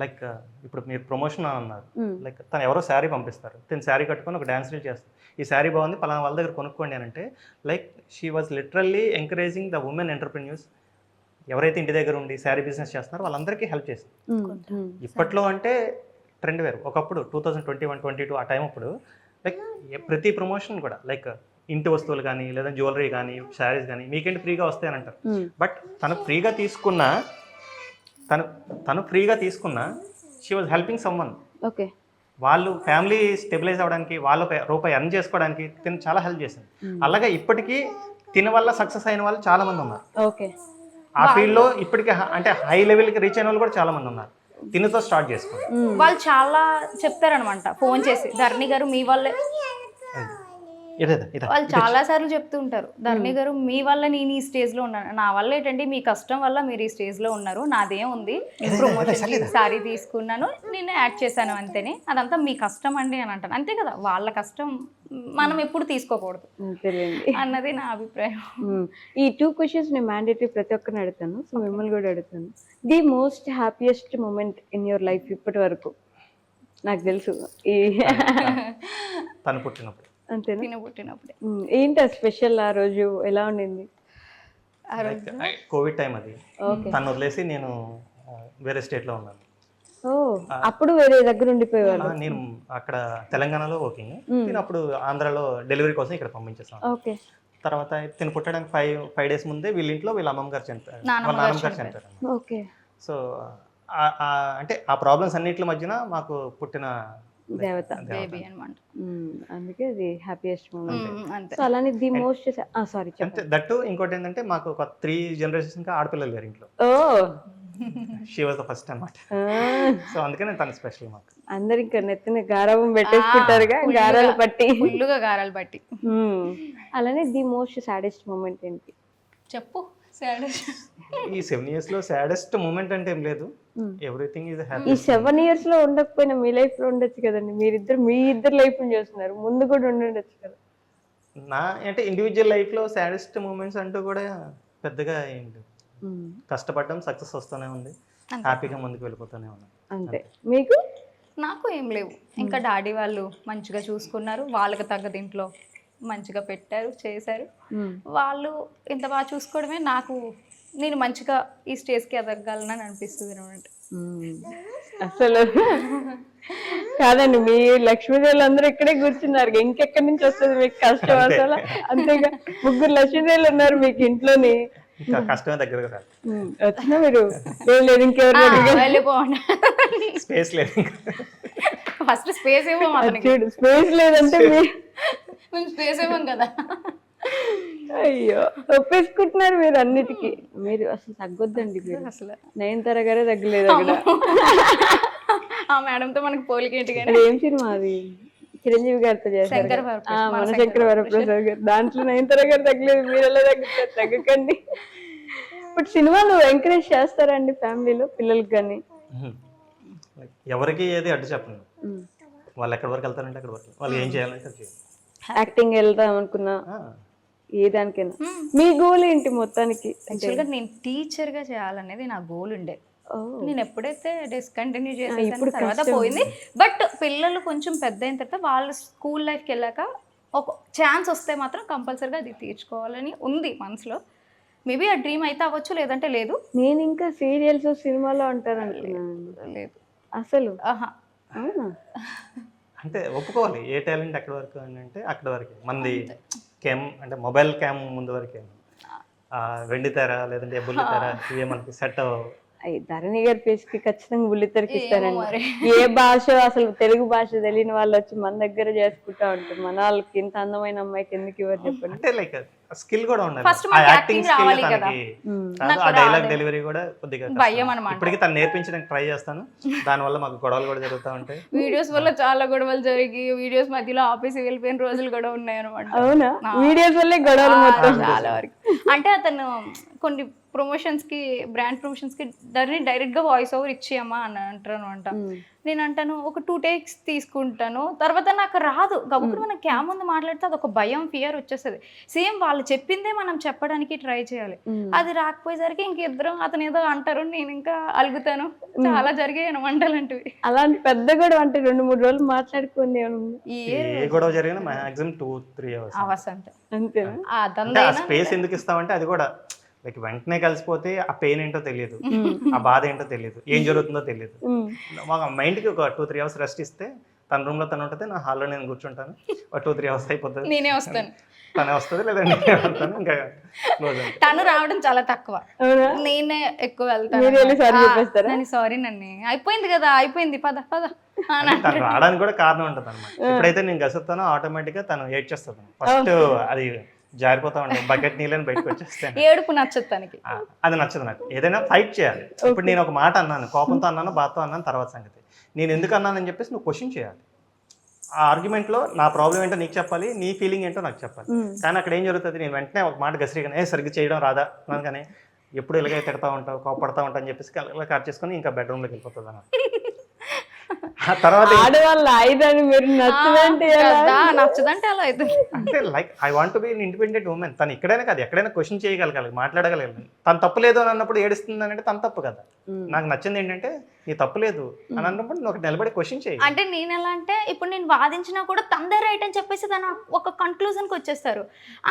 లైక్ ఇప్పుడు మీరు ప్రమోషన్ అన్నారు, లైక్ తను ఎవరో శారీ పంపిస్తారు, తను శారీ కట్టుకొని ఒక డ్యాన్స్ రీల్ చేస్తారు, ఈ శారీ బాగుంది పలానా వాళ్ళ దగ్గర కొనుక్కోండి అని అంటే, like she was literally encouraging the women entrepreneurs. ఎవరైతే ఇంటి దగ్గర ఉండి శారీ బిజినెస్ చేస్తున్నారో వాళ్ళందరికీ హెల్ప్ చేస్తుంది. ఇప్పట్లో అంటే ట్రెండ్ వేరు. ఒకప్పుడు 2021-22 ఆ టైం అప్పుడు లైక్ ప్రతి ప్రమోషన్ కూడా లైక్ ఇంటి వస్తువులు కానీ లేదా జ్యువెలరీ కానీ శారీస్ కానీ మీకేంటి ఫ్రీగా వస్తాయని అంటారు. బట్ తను ఫ్రీగా తీసుకున్న షీ వాజ్ హెల్పింగ్ సమ్వన్. వాళ్ళు ఫ్యామిలీ స్టెబిలైజ్ అవ్వడానికి, వాళ్ళ రూపాయి ఎర్న్ చేసుకోవడానికి తిను చాలా హెల్ప్ చేసింది. అలాగే ఇప్పటికీ తిన వల్ల సక్సెస్ అయిన వాళ్ళు చాలా మంది ఉన్నారు. ఆ ఫీల్డ్లో ఇప్పటికీ అంటే హై లెవెల్కి రీచ్ అయిన వాళ్ళు కూడా చాలా మంది ఉన్నారు. తినతో స్టార్ట్ చేసుకోండి. వాళ్ళు చాలా చెప్తారనమాట ఫోన్ చేసి, ధరణి గారు మీ వల్లే, వాళ్ళు చాలా సార్లు చెప్తూ ఉంటారు, ధరణి గారు మీ వల్ల నేను ఈ స్టేజ్ లో ఉన్నాను, నా వల్ల ఏంటంటే మీ కష్టం వల్ల మీరు ఈ స్టేజ్ లో ఉన్నారు, నాదేం ఉంది, ప్రమోషన్ సారీ తీసుకున్నాను, నేను యాడ్ చేశాను అంతేనే, అదంతా మీ కష్టం అండి అని అంటాను. అంతే కదా, వాళ్ళ కష్టం మనం ఎప్పుడు తీసుకోకూడదు అన్నది నా అభిప్రాయం. ఈ 2 క్వశ్చన్స్ నేను మ్యాండేటరీ ప్రతి ఒక్కరిని అడుగుతాను, సో మిమ్మల్ని కూడా అడుగుతాను. The most happiest moment in your life ఇప్పటి వరకు? నాకు తెలుసు తను పుట్టినప్పుడు. అంతేనా? పుట్టినప్పుడే. ఏంటి స్పెషల్ ఆ రోజు, ఎలా ఉండింది? కోవిడ్ టైం అది. తను వదిలేసి నేను వేరే స్టేట్ లో ఉన్నాను. అప్పుడు వేరే దగ్గర ఉండిపోయేవాళ్ళు. నేను అక్కడ తెలంగాణలో వర్కింగ్, నేను అప్పుడు ఆంధ్రాలో డెలివరీ కోసం ఇక్కడ పంపించేసాను. తర్వాత తిను పుట్టడానికి 5 days ముందే వీళ్ళ ఇంట్లో వీళ్ళ అమ్మమ్మ గారు చనిపోయారు, వాళ్ళ నాన్నమ్మ గారు చనిపోయారు. సో అంటే ఆ ప్రాబ్లమ్స్ అన్నిటి మధ్యన మాకు పుట్టిన దేవత బేబీ అన్నమాట. అందుకే అది హ్యాపీయెస్ట్ మూమెంట్. సో అలానే ది మోస్ట్ సారీ చెప్పండి. దట్టు ఇంకోటి ఏంటంటే మాకు ఒక 3 generations ఆడపిల్లలు లేరు ఇంట్లో. షీ వాజ్ ద ఫస్ట్ అన్నమాట. సో అందుకనే తను స్పెషల్ మాకు. అందరు ఇంకా నెత్తిన గారాబం పెట్టేసుకుంటారుగా, గారాలు పట్టి, ఫుల్లుగా గారాలు పట్టి. అలానే ది మోస్ట్ సాడెస్ట్ మూమెంట్ ఏంటి చెప్పు? ఈ 7 years లో సాడెస్ట్ మూమెంట్ అంటే ఏం లేదు, ఎవ్రీథింగ్ ఈజ్ హ్యాపీ. ఈ 7 years లో ఉండకపోయినా మీ లైఫ్ లో ఉండొచ్చు కదండి, మీ ఇద్దరు లైఫ్ చేస్తున్నారు, ముందు కూడా ఉండొచ్చు కదా. నా అంటే ఇండివిజువల్ లైఫ్ లో సాడెస్ట్ మూమెంట్స్ అంటూ కూడా పెద్దగా ఏంటి, కష్టపడడం సక్సెస్ వస్తూనే ఉంది, హ్యాపీగా ముందుకు వెళ్ళిపోతూనే ఉన్నాం అంతే. మీకు? నాకు ఏం లేవు, ఇంకా డాడీ వాళ్ళు మంచిగా చూసుకున్నారు, వాళ్ళకి తగ్గ ఇంట్లో మంచిగా పెట్టారు, చేశారు, వాళ్ళు ఇంత బాగా చూసుకోవడమే నాకు, నేను మంచిగా ఈ స్టేజ్కి ఎదగగలనని అనిపిస్తుంది అనమాట. అసలు కాదండి, మీ లక్ష్మీదేవులు అందరూ ఇక్కడే కూర్చున్నారు, ఇంకెక్కడి నుంచి వస్తుంది మీకు కష్టం అసలు? అంతేగా, 3 లక్ష్మీదేవులు ఉన్నారు మీకు ఇంట్లోని. ఇంకా కష్టమే దగ్గరకు రాదు, వచ్చినా మీరు లేదు ఇంకెవరి దగ్గర వెళ్ళిపోండి. స్పేస్ లేదు ఇంకా. ఫస్ట్ స్పేస్ ఇవ్వం అతనికి, చూడు, స్పేస్ లేదంటే మేము స్పేస్ ఇవ్వం కదా. అయ్యో, ఒప్పేసుకుంటున్నారు మీరు అన్నిటికీ. మీరు అసలు తగ్గొద్దండి, మీరు అసలు 9 గారే తగ్గలేదు అక్కడ. ఆ మేడంతో మనకి పోలికేంటి కానీ. అది ఏం సినిమా అది? చిరంజీవి గారితో చేశారు కదా. మన శంకర వరప్రసాద్ గారు, దాంట్లో 9 గారు తగ్గలేదు, మీరు ఎలా తగ్గుతారు? తగ్గకండి. ఇప్పుడు సినిమాలు ఎంకరేజ్ చేస్తారండి ఫ్యామిలీలో పిల్లలకి కానీ? ఎవరికి ఏది అడ్డు చెప్పండి, వాళ్ళు ఎక్కడి వరకు వెళ్తారంటే అక్కడ వరకు, వాళ్ళు ఏం చేయాలంటే అది చేయాలి. యాక్టింగ్ వెళ్దాం అనుకున్నా, ఏ దానికైనా మీ గోల్ ఏంటి మొత్తానికి? యాక్చువల్గా నేను టీచర్గా చేయాలనేది నా గోల్ ఉండే. నేను ఎప్పుడైతే డిస్కంటిన్యూ చేసేసాను తర్వాత పోయింది. బట్ పిల్లలు కొంచెం పెద్ద అయిన తర్వాత వాళ్ళు స్కూల్ లైఫ్కి వెళ్ళాక ఒక ఛాన్స్ వస్తే మాత్రం కంపల్సరీగా అది తీర్చుకోవాలని ఉంది మనసులో. మేబీ ఆ డ్రీమ్ అయితే అవ్వచ్చు, లేదంటే లేదు. నేను ఇంకా సీరియల్స్ సినిమాలో అంటారనుకున్నాను. లేదు అసలు ఆహా. అంటే ఒప్పుకోవాలి, ఏ టాలెంట్ ఎక్కడి వరకు అని అంటే అక్కడ వరకు. మంది క్యామ్ అంటే మొబైల్ క్యామ్ ముందు వరకే, వెండి తెర లేదంటే బుల్లి తెర ఇవే మనకి సెట్ అవ్వవు. ధరణి గారి ఫేస్ కి ఖచ్చితంగా బుల్లితెరకి ఇస్తారండి. ఏ భాష, అసలు తెలుగు భాష తెలియని వాళ్ళు వచ్చి మన దగ్గర చేసుకుంటా ఉంటారు. మన వాళ్ళకి ఇంత అందమైన అమ్మాయికి ఎందుకు ఇవ్వరు చెప్పండి? అంటే లైక్ స్కిల్ కూడా ఉండాలి, ఫస్ట్ ఆ యాక్టింగ్ స్కిల్ తనకి, ఆ డైలాగ్ డెలివరీ కూడా కొద్దిగా భయం అన్నమాట. ఇప్పటికీ తను నేర్పించడానికి ట్రై చేస్తాను, దాని వల్ల మాకు గొడవలు కూడా జరుగుతూ ఉంటాయి. వీడియోస్ వల్ల చాలా గొడవలు జరిగి వీడియోస్ మధ్యలో ఆఫీస్ వెళ్ళిపోయిన రోజులు కూడా ఉన్నాయి అనమాట. అవునా? వీడియోస్ వల్లే గొడవలు మొత్తం చాలా వరకు. అంటే అతను కొన్ని ప్రమోషన్స్ కి, బ్రాండ్ ప్రమోషన్స్ కి డైరెక్ట్ గా వాయిస్ ఓవర్ ఇచ్చేయమ్మా అని అంటారు అనమాట. నేను అంటాను ఒక 2 takes తీసుకుంటాను, తర్వాత నాకు రాదు. కాబట్టి మనం క్యామ్ ముందు మాట్లాడితే అది ఒక భయం, ఫియర్ వచ్చేస్తుంది. సేమ్ వాళ్ళు చెప్పిందే మనం చెప్పడానికి ట్రై చేయాలి. అది రాకపోయేసరికి ఇంకిద్దరం అతను ఏదో అంటారు, నేను ఇంకా అలుగుతాను. చాలా జరిగాయి వంటలంటివి. అలాంటి పెద్ద గొడవ అంటే 2-3 రోజులు మాట్లాడుకుంది ఏ గొడవ జరిగినా మాక్సిమం 2-3 అవర్స్ అంటే అంతేనా? ఆ స్పేస్ ఎందుకు ఇస్తామంటే అది కూడా లైక్ వెంటనే కలిసిపోతే ఆ పెయిన్ ఏంటో తెలియదు, ఆ బాధ ఏంటో తెలియదు, ఏం జరుగుతుందో తెలియదు. మాకు మైండ్కి ఒక 2-3 hours రెస్ట్ ఇస్తే, తన రూమ్ లో తను ఉంటుంది, నా హాల్లో నేను కూర్చుంటాను, ఒక 2-3 hours అయిపోతుంది, నేనే వస్తాను, తనే వస్తుంది, లేదంటే నేనే వెళ్తాను. ఇంకా క్లోజ్ అంటే తను రావడం చాలా తక్కువ, నేనే ఎక్కువ వెళ్తాను. నేను సారీ నన్ను అయిపోయింది కదా, అయిపోయింది పద పద. తను రావడానికి కూడా కారణం ఉంటుంది అనమాట. ఎప్పుడైతే నేను గసుతానో ఆటోమేటిక్ గా తను ఏడ్ చేస్తాను. ఫస్ట్ అది జారిపోతా ఉంటాయి, బకెట్ నీళ్ళని బయటకు వచ్చేస్తాను. ఏడుపు నచ్చదు తనకి, అది నచ్చదు నాకు. ఏదైనా ఫైట్ చేయాలి. ఇప్పుడు నేను ఒక మాట అన్నాను, కోపంతో అన్నాను, బాధతో అన్నాను, తర్వాత సంగతి నేను ఎందుకు అన్నానని చెప్పేసి నువ్వు క్వశ్చన్ చేయాలి. ఆ ఆర్గ్యుమెంట్లో నా ప్రాబ్లం ఏంటో నీకు చెప్పాలి, నీ ఫీలింగ్ ఏంటో నాకు చెప్పాలి. కానీ అక్కడ ఏం జరుగుతుంది, నేను వెంటనే ఒక మాట గసిరిగానే సరిగ్గా చేయడం రాదా అనగానే ఎప్పుడు ఇలాగే తిడతా ఉంటావు, కోపడతా ఉంటావు అని చెప్పేసి ఇలా కట్ చేసుకుని ఇంకా బెడ్రూమ్లోకి వెళ్ళిపోతుంది అన్న. తర్వాత ఆడవాళ్ళ ఆయుధాన్ని మీరు నచ్చదంటే అలా అయితే అంటే like I want be independent women. తను ఇక్కడైనా కాదు, ఎక్కడైనా క్వశ్చన్ చేయగలగాలి, మాట్లాడగలగాలి. తను తప్పు లేదు అని అన్నప్పుడు ఏడుస్తుంది అంటే తను తప్పు కదా. నాకు నచ్చింది ఏంటంటే నీ తప్పు లేదు అని అన్నప్పుడు నువ్వు నిలబడి క్వశ్చన్ చేయి. అంటే నేను ఎలా అంటే, ఇప్పుడు నేను వాదించినా కూడా తందే రైట్ అని చెప్పేసి తను ఒక కన్క్లూజన్కి వచ్చేస్తారు.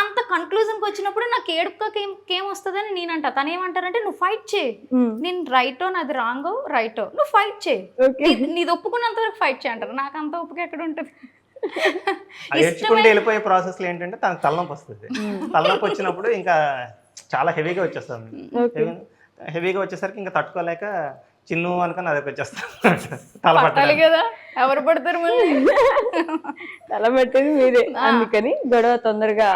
అంత కన్క్లూజన్కి వచ్చినప్పుడు నాకు ఏడుపుకి ఏమొస్తుందని నేను అంటా. తను ఏమంటారంటే నువ్వు ఫైట్ చేయి, నేను రైటో నాది రాంగో రైటో, నువ్వు ఫైట్ చేయి, నీది ఒప్పుకున్నంత వరకు ఫైట్ చేయి అంటారు. నాకు అంత ఒప్పుగా ఎక్కడ ఉంటుంది. ఏడ్చుకుంటూ వెళ్ళిపోయే ప్రాసెస్లో ఏంటంటే తనకు తలనొప్పి వస్తుంది. తలనొప్పి వచ్చినప్పుడు ఇంకా చాలా హెవీగా వచ్చేస్తుంది. హెవీగా వచ్చేసరికి ఇంకా తట్టుకోలేక చిన్ను అనుకుని అదే వచ్చేస్తాను. తల పట్టాలి కదా, ఎవరు పడతారు మళ్ళీ, తల పెట్టేది మీరే, అందుకని గొడవ త్వరగా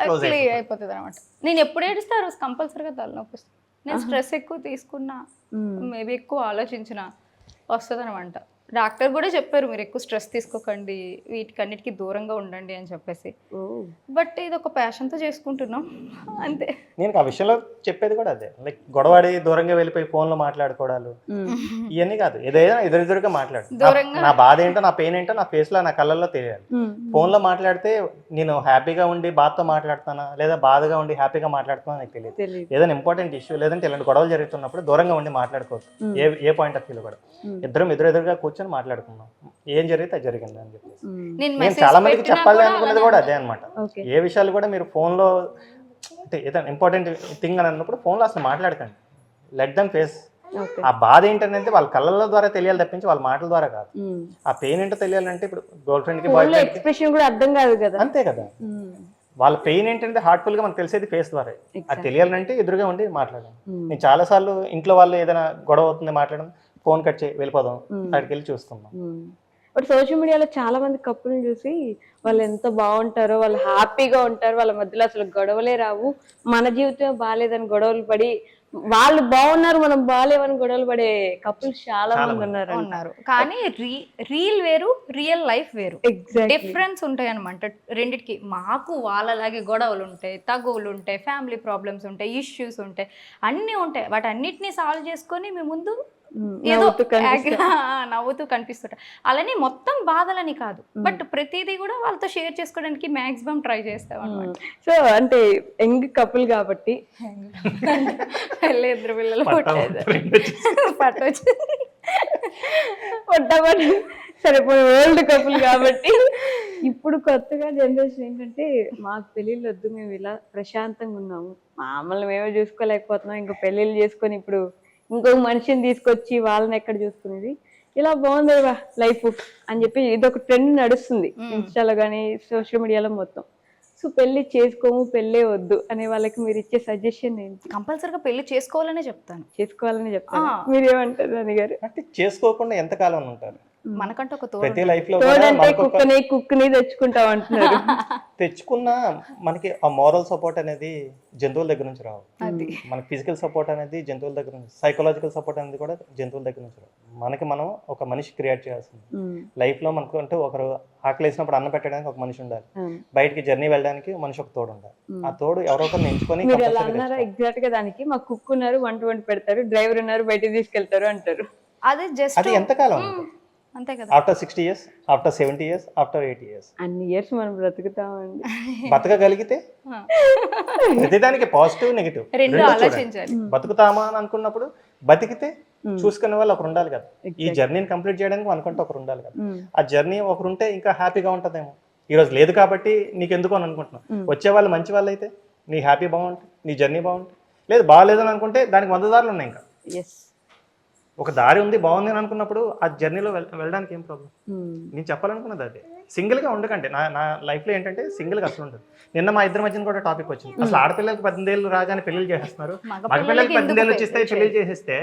క్లోజ్ అయిపోతుంది అనమాట. నేను ఎప్పుడు ఏడిస్తే ఆ రోజు కంపల్సరీగా తలనొప్పి వస్తుంది. నేను స్ట్రెస్ ఎక్కువ తీసుకున్నా, మేబీ ఎక్కువ ఆలోచించిన వస్తుంది అనమాట. డాక్టర్ కూడా చెప్పారు మీరు ఎక్కువ స్ట్రెస్ తీసుకోకండి, వీటికన్నిటికీ దూరంగా ఉండండి అని చెప్పేసి. బట్ ఇది ఒక ప్యాషన్తో చేసుకుంటున్నాం అంతే. నేను ఆ విషయంలో చెప్పేది కూడా అదే, లైక్ గొడవాడి దూరంగా వెళ్ళిపోయి ఫోన్లో మాట్లాడుకోవడాలు ఇవన్నీ కాదు. ఏదైనా ఎదురెదురుగా మాట్లాడు, నా బాధ ఏంటో నా పెయిన్ ఏంటో నా ఫేస్లో నా కళ్ళల్లో తెలియాలి. ఫోన్లో మాట్లాడితే నేను హ్యాపీగా ఉండి బాధతో మాట్లాడుతానా లేదా బాధగా ఉండి హ్యాపీగా మాట్లాడుతున్నా నాకు తెలియదు. ఏదైనా ఇంపార్టెంట్ ఇష్యూ లేదంటే ఇలాంటి గొడవలు జరుగుతున్నప్పుడు దూరంగా ఉండి మాట్లాడుకోవచ్చు. ఏ పాయింట్ ఆఫ్ వ్యూ కూడా ఇద్దరం ఎదురెదురుగా కూర్చొని మాట్లాడుకున్నాం, ఏం జరిగితే అది జరిగింది అని చెప్పేసి. నేను చాలా మందికి చెప్పాలి అనుకున్నది కూడా అదే అనమాట. ఏ విషయాలు కూడా మీరు ఫోన్లో అంటే ఏదైనా ఇంపార్టెంట్ థింగ్ అని అన్నప్పుడు ఫోన్లో అసలు మాట్లాడకండి, లెట్ దెమ్ ఫేస్ ఆ బాధ ఏంటనేది వాళ్ళ కళ్ళ ద్వారా తెలియాలి తప్పించి వాళ్ళ మాటల ద్వారా కాదు. ఆ పెయిన్ ఏంటో తెలియాలంటే ఇప్పుడు గర్ల్ ఫ్రెండ్ కి బాయ్ ఫ్రెండ్ ఎక్స్ప్రెషన్ కూడా అర్థం కాదు కదా. అంతే కదా, వాళ్ళ పెయిన్ ఏంటంటే హార్ట్ఫుల్ గా మనకు తెలిసేది ఫేస్ ద్వారా. అది తెలియాలంటే ఎదురుగా ఉండి మాట్లాడాలి. నేను చాలా సార్లు ఇంట్లో వాళ్ళు ఏదైనా గొడవ అవుతుంది మాట్లాడడం, ఫోన్ కట్ చేయి వెళ్ళిపోదాం, అక్కడికి వెళ్ళి చూస్తున్నాం. బట్ సోషల్ మీడియాలో చాలా మంది కప్పుల్ని చూసి వాళ్ళు ఎంత బాగుంటారో, వాళ్ళు హ్యాపీగా ఉంటారు, వాళ్ళ మధ్యలో అసలు గొడవలే రావు, మన జీవితం బాగాలేదని గొడవలు పడి, వాళ్ళు బాగున్నారు మనం బాగాలేవని గొడవలు పడే కపుల్స్ చాలా మంది ఉన్నారు. కానీ రీల్ వేరు, రియల్ లైఫ్ వేరు, ఎగ్జాక్ట్లీ డిఫరెన్స్ ఉంటాయి అనమాట రెండిటికి. మాకు వాళ్ళలాగే గొడవలు ఉంటాయి, తగువులు ఉంటాయి, ఫ్యామిలీ ప్రాబ్లమ్స్ ఉంటాయి, ఇష్యూస్ ఉంటాయి, అన్నీ ఉంటాయి. వాటి అన్నిటినీ సాల్వ్ చేసుకొని మీ ముందు ఏదో నవ్వుతూ కనిపిస్తుంటారు. అలానే మొత్తం బాధలని కాదు, బట్ ప్రతిదీ కూడా వాళ్ళతో షేర్ చేసుకోవడానికి మాక్సిమం ట్రై చేస్తాం అనమాట. సో అంటే యంగ్ కపుల్ కాబట్టి ఇద్దరు పిల్లలు పట్టబడి సరిపోయి ఓల్డ్ కపుల్ కాబట్టి ఇప్పుడు కొత్తగా జనరేషన్ ఏంటంటే మాకు పెళ్ళిళ్ళు వద్దు, మేము ఇలా ప్రశాంతంగా ఉన్నాము, మామూలు మేమే చూసుకోలేకపోతున్నాం, ఇంకా పెళ్ళిళ్ళు చేసుకొని ఇప్పుడు ఇంకొక మనిషిని తీసుకొచ్చి వాళ్ళని ఎక్కడ చూసుకునేది, ఇలా బాగుంది లైఫ్ అని చెప్పి ఇదొక ట్రెండ్ నడుస్తుంది ఇన్స్టాలో కానీ సోషల్ మీడియాలో మొత్తం. సో పెళ్లి చేసుకోము, పెళ్ళే వద్దు అనే వాళ్ళకి మీరు ఇచ్చే సజెషన్ ఏంటి? కంపల్సరీగా పెళ్లి చేసుకోవాలనే చెప్తాను. చేసుకోవాలని చెప్తాను. మీరు ఏమంటారు రాణి గారు? అంటే చేసుకోకుండా ఎంతకాలం ఉంటారు? మనకంటే ఒక ప్రతి లైఫ్ లో కుక్కని తెచ్చుకుంటాం అంటున్నారు. తెచ్చుకున్నా మనకి ఆ మోరల్ సపోర్ట్ అనేది జంతువుల దగ్గర నుంచి రావు. మనకి ఫిజికల్ సపోర్ట్ అనేది జంతువుల దగ్గర నుంచి, సైకలాజికల్ సపోర్ట్ అనేది కూడా జంతువుల దగ్గర నుంచి రావు. మనకి మనం ఒక మనిషి క్రియేట్ చేయాల్సింది లైఫ్ లో. మనకు అంటే ఒకరు ఆకలి వేసినప్పుడు అన్నం పెట్టడానికి ఒక మనిషి ఉండాలి, బయటికి జర్నీ వెళ్ళడానికి మనిషి ఒక తోడు ఉండాలి. ఆ తోడు ఎవరో ఒకరిని ఎంచుకొని. ఎగ్జాక్ట్ గా దానికి మా కుక్ ఉన్నారు, వంట పెడతారు, డ్రైవర్ ఉన్నారు, బయటకు తీసుకెళ్తారు అంటారు. అది జస్ట్ అది ఎంతకాలం అంతే కదా. After 60 years, after 70 years, after 80 years అన్ని ఇయర్స్ మనం బ్రతుకుతామండి. బతకగలిగితే ప్రతిదానికి పాజిటివ్ నెగిటివ్ రెండు ఆలోచించాలి. బతుకుతామా అని అనుకున్నప్పుడు బతికితే చూసుకునే వాళ్ళు ఒకరు ఉండాలి కదా. ఈ జర్నీని కంప్లీట్ చేయడానికి అనుకుంటే ఒకరు ఉండాలి కదా. ఆ జర్నీ ఒకరు ఉంటే ఇంకా హ్యాపీగా ఉంటదేమో. ఈ రోజు లేదు కాబట్టి నీకు ఎందుకు అని అనుకుంటున్నావు. వచ్చే వాళ్ళు మంచి వాళ్ళు అయితే నీ హ్యాపీ బాగుంటుంది, నీ జర్నీ బాగుంటుంది. లేదు బాగాలేదని అనుకుంటే దానికి 100 దారులు ఉన్నాయి. ఇంకా ఒక దారి ఉంది బాగుంది అని అనుకున్నప్పుడు ఆ జర్నీలో వెళ్ళడానికి ఏం ప్రాబ్లం. నేను చెప్పాలనుకున్నది అదే. సింగిల్ గా ఉండకంటే నా లైఫ్ లో ఏంటంటే సింగిల్ గా అసలు ఉండదు. నిన్న మా ఇద్దరి మధ్యన కూడా టాపిక్ వచ్చింది. అసలు ఆడపిల్లలకి 18 ఏళ్ళు రాగానే పెళ్లిళ్ళు చేసేస్తున్నారు, మగపిల్లలకి 18 ఏళ్ళు వచ్చేస్తే పెళ్లి చేసేస్తే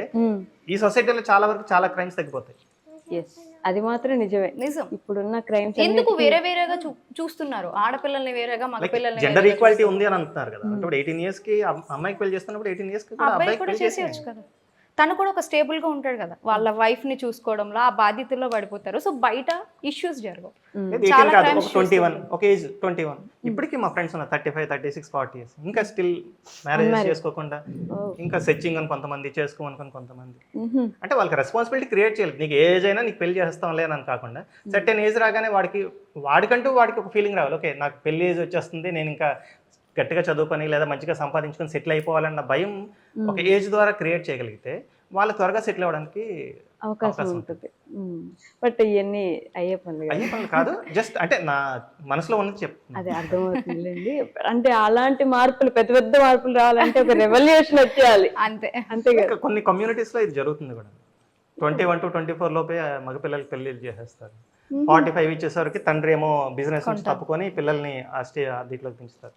ఈ సొసైటీలో చాలా వరకు చాలా క్రైమ్స్ తగ్గిపోతాయి. అది మాత్రం నిజమే. నిజం. ఇప్పుడున్న క్రైమ్స్ ఎందుకు వేరే వేరేగా చూస్తున్నారు, ఆడపిల్లల్ని వేరేగా మగపిల్లల్ని. జెండర్ ఈక్వాలిటీ ఉంది అని అంటున్నారు కదా. అంటే 18 years కి అమ్మాయికి పెళ్లి చేస్తున్నప్పుడు 18 years కి అబ్బాయికి కూడా చేసేయచ్చు కదా. తను కూడా ఒక స్టేబుల్ గా ఉంటాడు కదా, వాళ్ళ వైఫ్ ని చూసుకోవడంలో ఆ బాధ్యతలో పడిపోతారు. సో బయట ఇష్యూస్ జరగవు. 21 ఇప్పటికీ మా ఫ్రెండ్స్ ఉన్నారు 35, 36, 40 years ఇంకా స్టిల్ మ్యారేజ్ చేసుకోకుండా ఇంకా సెర్చింగ్ అని కొంతమంది, చేసుకోమనుకుని కొంతమంది. అంటే వాళ్ళకి రెస్పాన్సిబిలిటీ క్రియేట్ చేయాలి. నీకు ఏజ్ అయినా నీకు పెళ్లి చేస్తాం లేదని కాకుండా సర్టెన్ ఏజ్ రాగానే వాడికంటూ ఒక ఫీలింగ్ రావాలి. ఓకే నాకు పెళ్లి ఏజ్ వచ్చేస్తుంది, నేను ఇంకా గట్టిగా చదువుకొని లేదా మంచిగా సంపాదించుకొని సెటిల్ అయిపోవాలన్న భయం ఒక ఏజ్ ద్వారా క్రియేట్ చేయగలిగితే వాళ్ళు త్వరగా సెటిల్ అవ్వడానికి అవకాశం ఉంటుంది. బట్ ఇవన్నీ అయ్యే పనులు కాదు, జస్ట్ అంటే నా మనసులో ఉన్నది చెప్తాను. అదే అర్థమవుతుందండి. అంటే అలాంటి మార్పులు, పెద్ద పెద్ద మార్పులు రావాలంటే ఒక రెవల్యూషన్ వచ్చేయాలి. అంతే కదా. కొన్ని కమ్యూనిటీస్ లో ఇది జరుగుతుంది కూడా. 21 to 24 లోపే మగపిల్లలకి పెళ్లిళ్ళు చేసేస్తారు. 45 ఇచ్చేసరికి తండ్రి ఏమో బిజినెస్ నుంచి తప్పుకొని పిల్లల్ని దీంట్లోకి పెంచుతారు.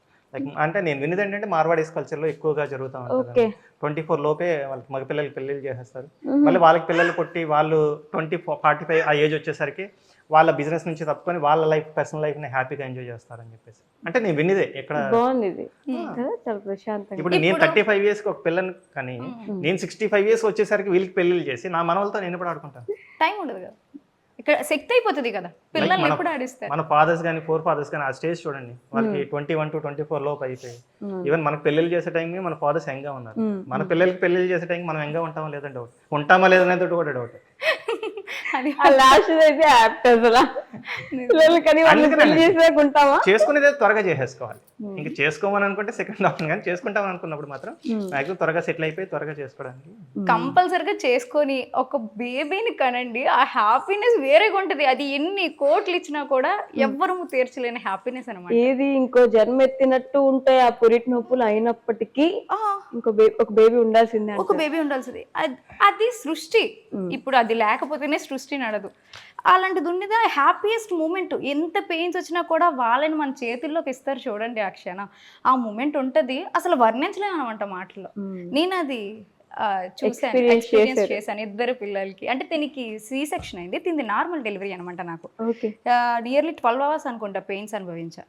అంటే నేను విన్నది ఏంటంటే మార్వాడీస్ కల్చర్ లో ఎక్కువగా జరుగుతూ ఉంటుంది. 24 లోపే వాళ్ళకి మగ పిల్లలకి పెళ్లిళ్ళు చేసేస్తారు. మళ్ళీ వాళ్ళకి పిల్లలు పుట్టి వాళ్ళు 45 ఆ ఏజ్ వచ్చేసరికి వాళ్ళ బిజినెస్ నుంచి తప్పుకొని వాళ్ళ లైఫ్, పర్సనల్ లైఫ్ ని హ్యాపీగా ఎంజాయ్ చేస్తారని చెప్పేసి. అంటే నేను విన్నదే ఎక్కడ బాగుంది. ఇప్పుడు నేను 35 years కి ఒక పిల్లని కానీ నేను 65 years వచ్చేసరికి వీళ్ళకి పెళ్లిళ్ళు చేసి నా మనవలతో నేను ఎప్పుడు ఆడుకుంటాను? టైం ఉండదు కదా, ఇక్కడ శక్తి అయిపోతుంది కదా పిల్లల్ని ఎప్పుడు ఆడిస్తారు. మన ఫాదర్స్ కానీ ఫోర్ ఫాదర్స్ కానీ ఆ స్టేజ్ చూడండి, వాళ్ళకి 21 to 24 లోపు అయిపోయి. ఈవెన్ మనకు పెళ్లిళ్ళు చేసే టైంకి మన ఫాదర్స్ యంగ్గా ఉన్నారు. మన పిల్లలకి పెళ్లిళ్ళు చేసే టైంకి మనం యంగ్గా ఉంటామా లేదని డౌట్, ఉంటామా లేదనేది కూడా డౌట్. పిల్లలు కానీ వాళ్ళు అందుకనే పెళ్లి చేసాక ఉంటావా? చేసుకునేది త్వరగా చేసేసుకోవాలి. ఇంకా చేసుకోమని అనుకుంటే సెకండ్ ఆప్షన్, కానీ చేసుకుంటామని అనుకున్నప్పుడు మాత్రం మాక్సిమం త్వరగా సెటిల్ అయిపోయి త్వరగా చేసుకోవడానికి. కంపల్సరిగా చేసుకొని ఒక బేబీని కనండి, ఆ హ్యాపీనెస్ వేరేగా ఉంటది. అది ఎన్ని కోట్లు ఇచ్చినా కూడా ఎవ్వరూ తీర్చలేని హ్యాపీనెస్ అనమాట. ఏది ఇంకో జన్మ ఎత్తినట్టు ఉంటాయి ఆ పురిటి నొప్పులు, అయినప్పటికీ ఒక బేబీ ఉండాల్సిందే. ఒక బేబీ ఉండాల్సింది. అది సృష్టి. ఇప్పుడు అది లేకపోతేనే సృష్టి నడదు. అలాంటిది ఉండేది హ్యాపీయెస్ట్ మూమెంట్. ఎంత పెయిన్స్ వచ్చినా కూడా వాళ్ళని మన చేతుల్లోకి ఇస్తారు చూడండి, ఆ క్షణం, ఆ మూమెంట్ ఉంటుంది, అసలు వర్ణించలేము అనమాట మాటల్లో. నేను అది చూసాను, ఎక్స్పీరియన్స్ చేశాను 2 పిల్లలకి. అంటే దీనికి సి సెక్షన్ అయింది, తింది నార్మల్ డెలివరీ అనమాట. నాకు నియర్లీ 12 hours అనుకుంటా పెయిన్స్ అనుభవించా.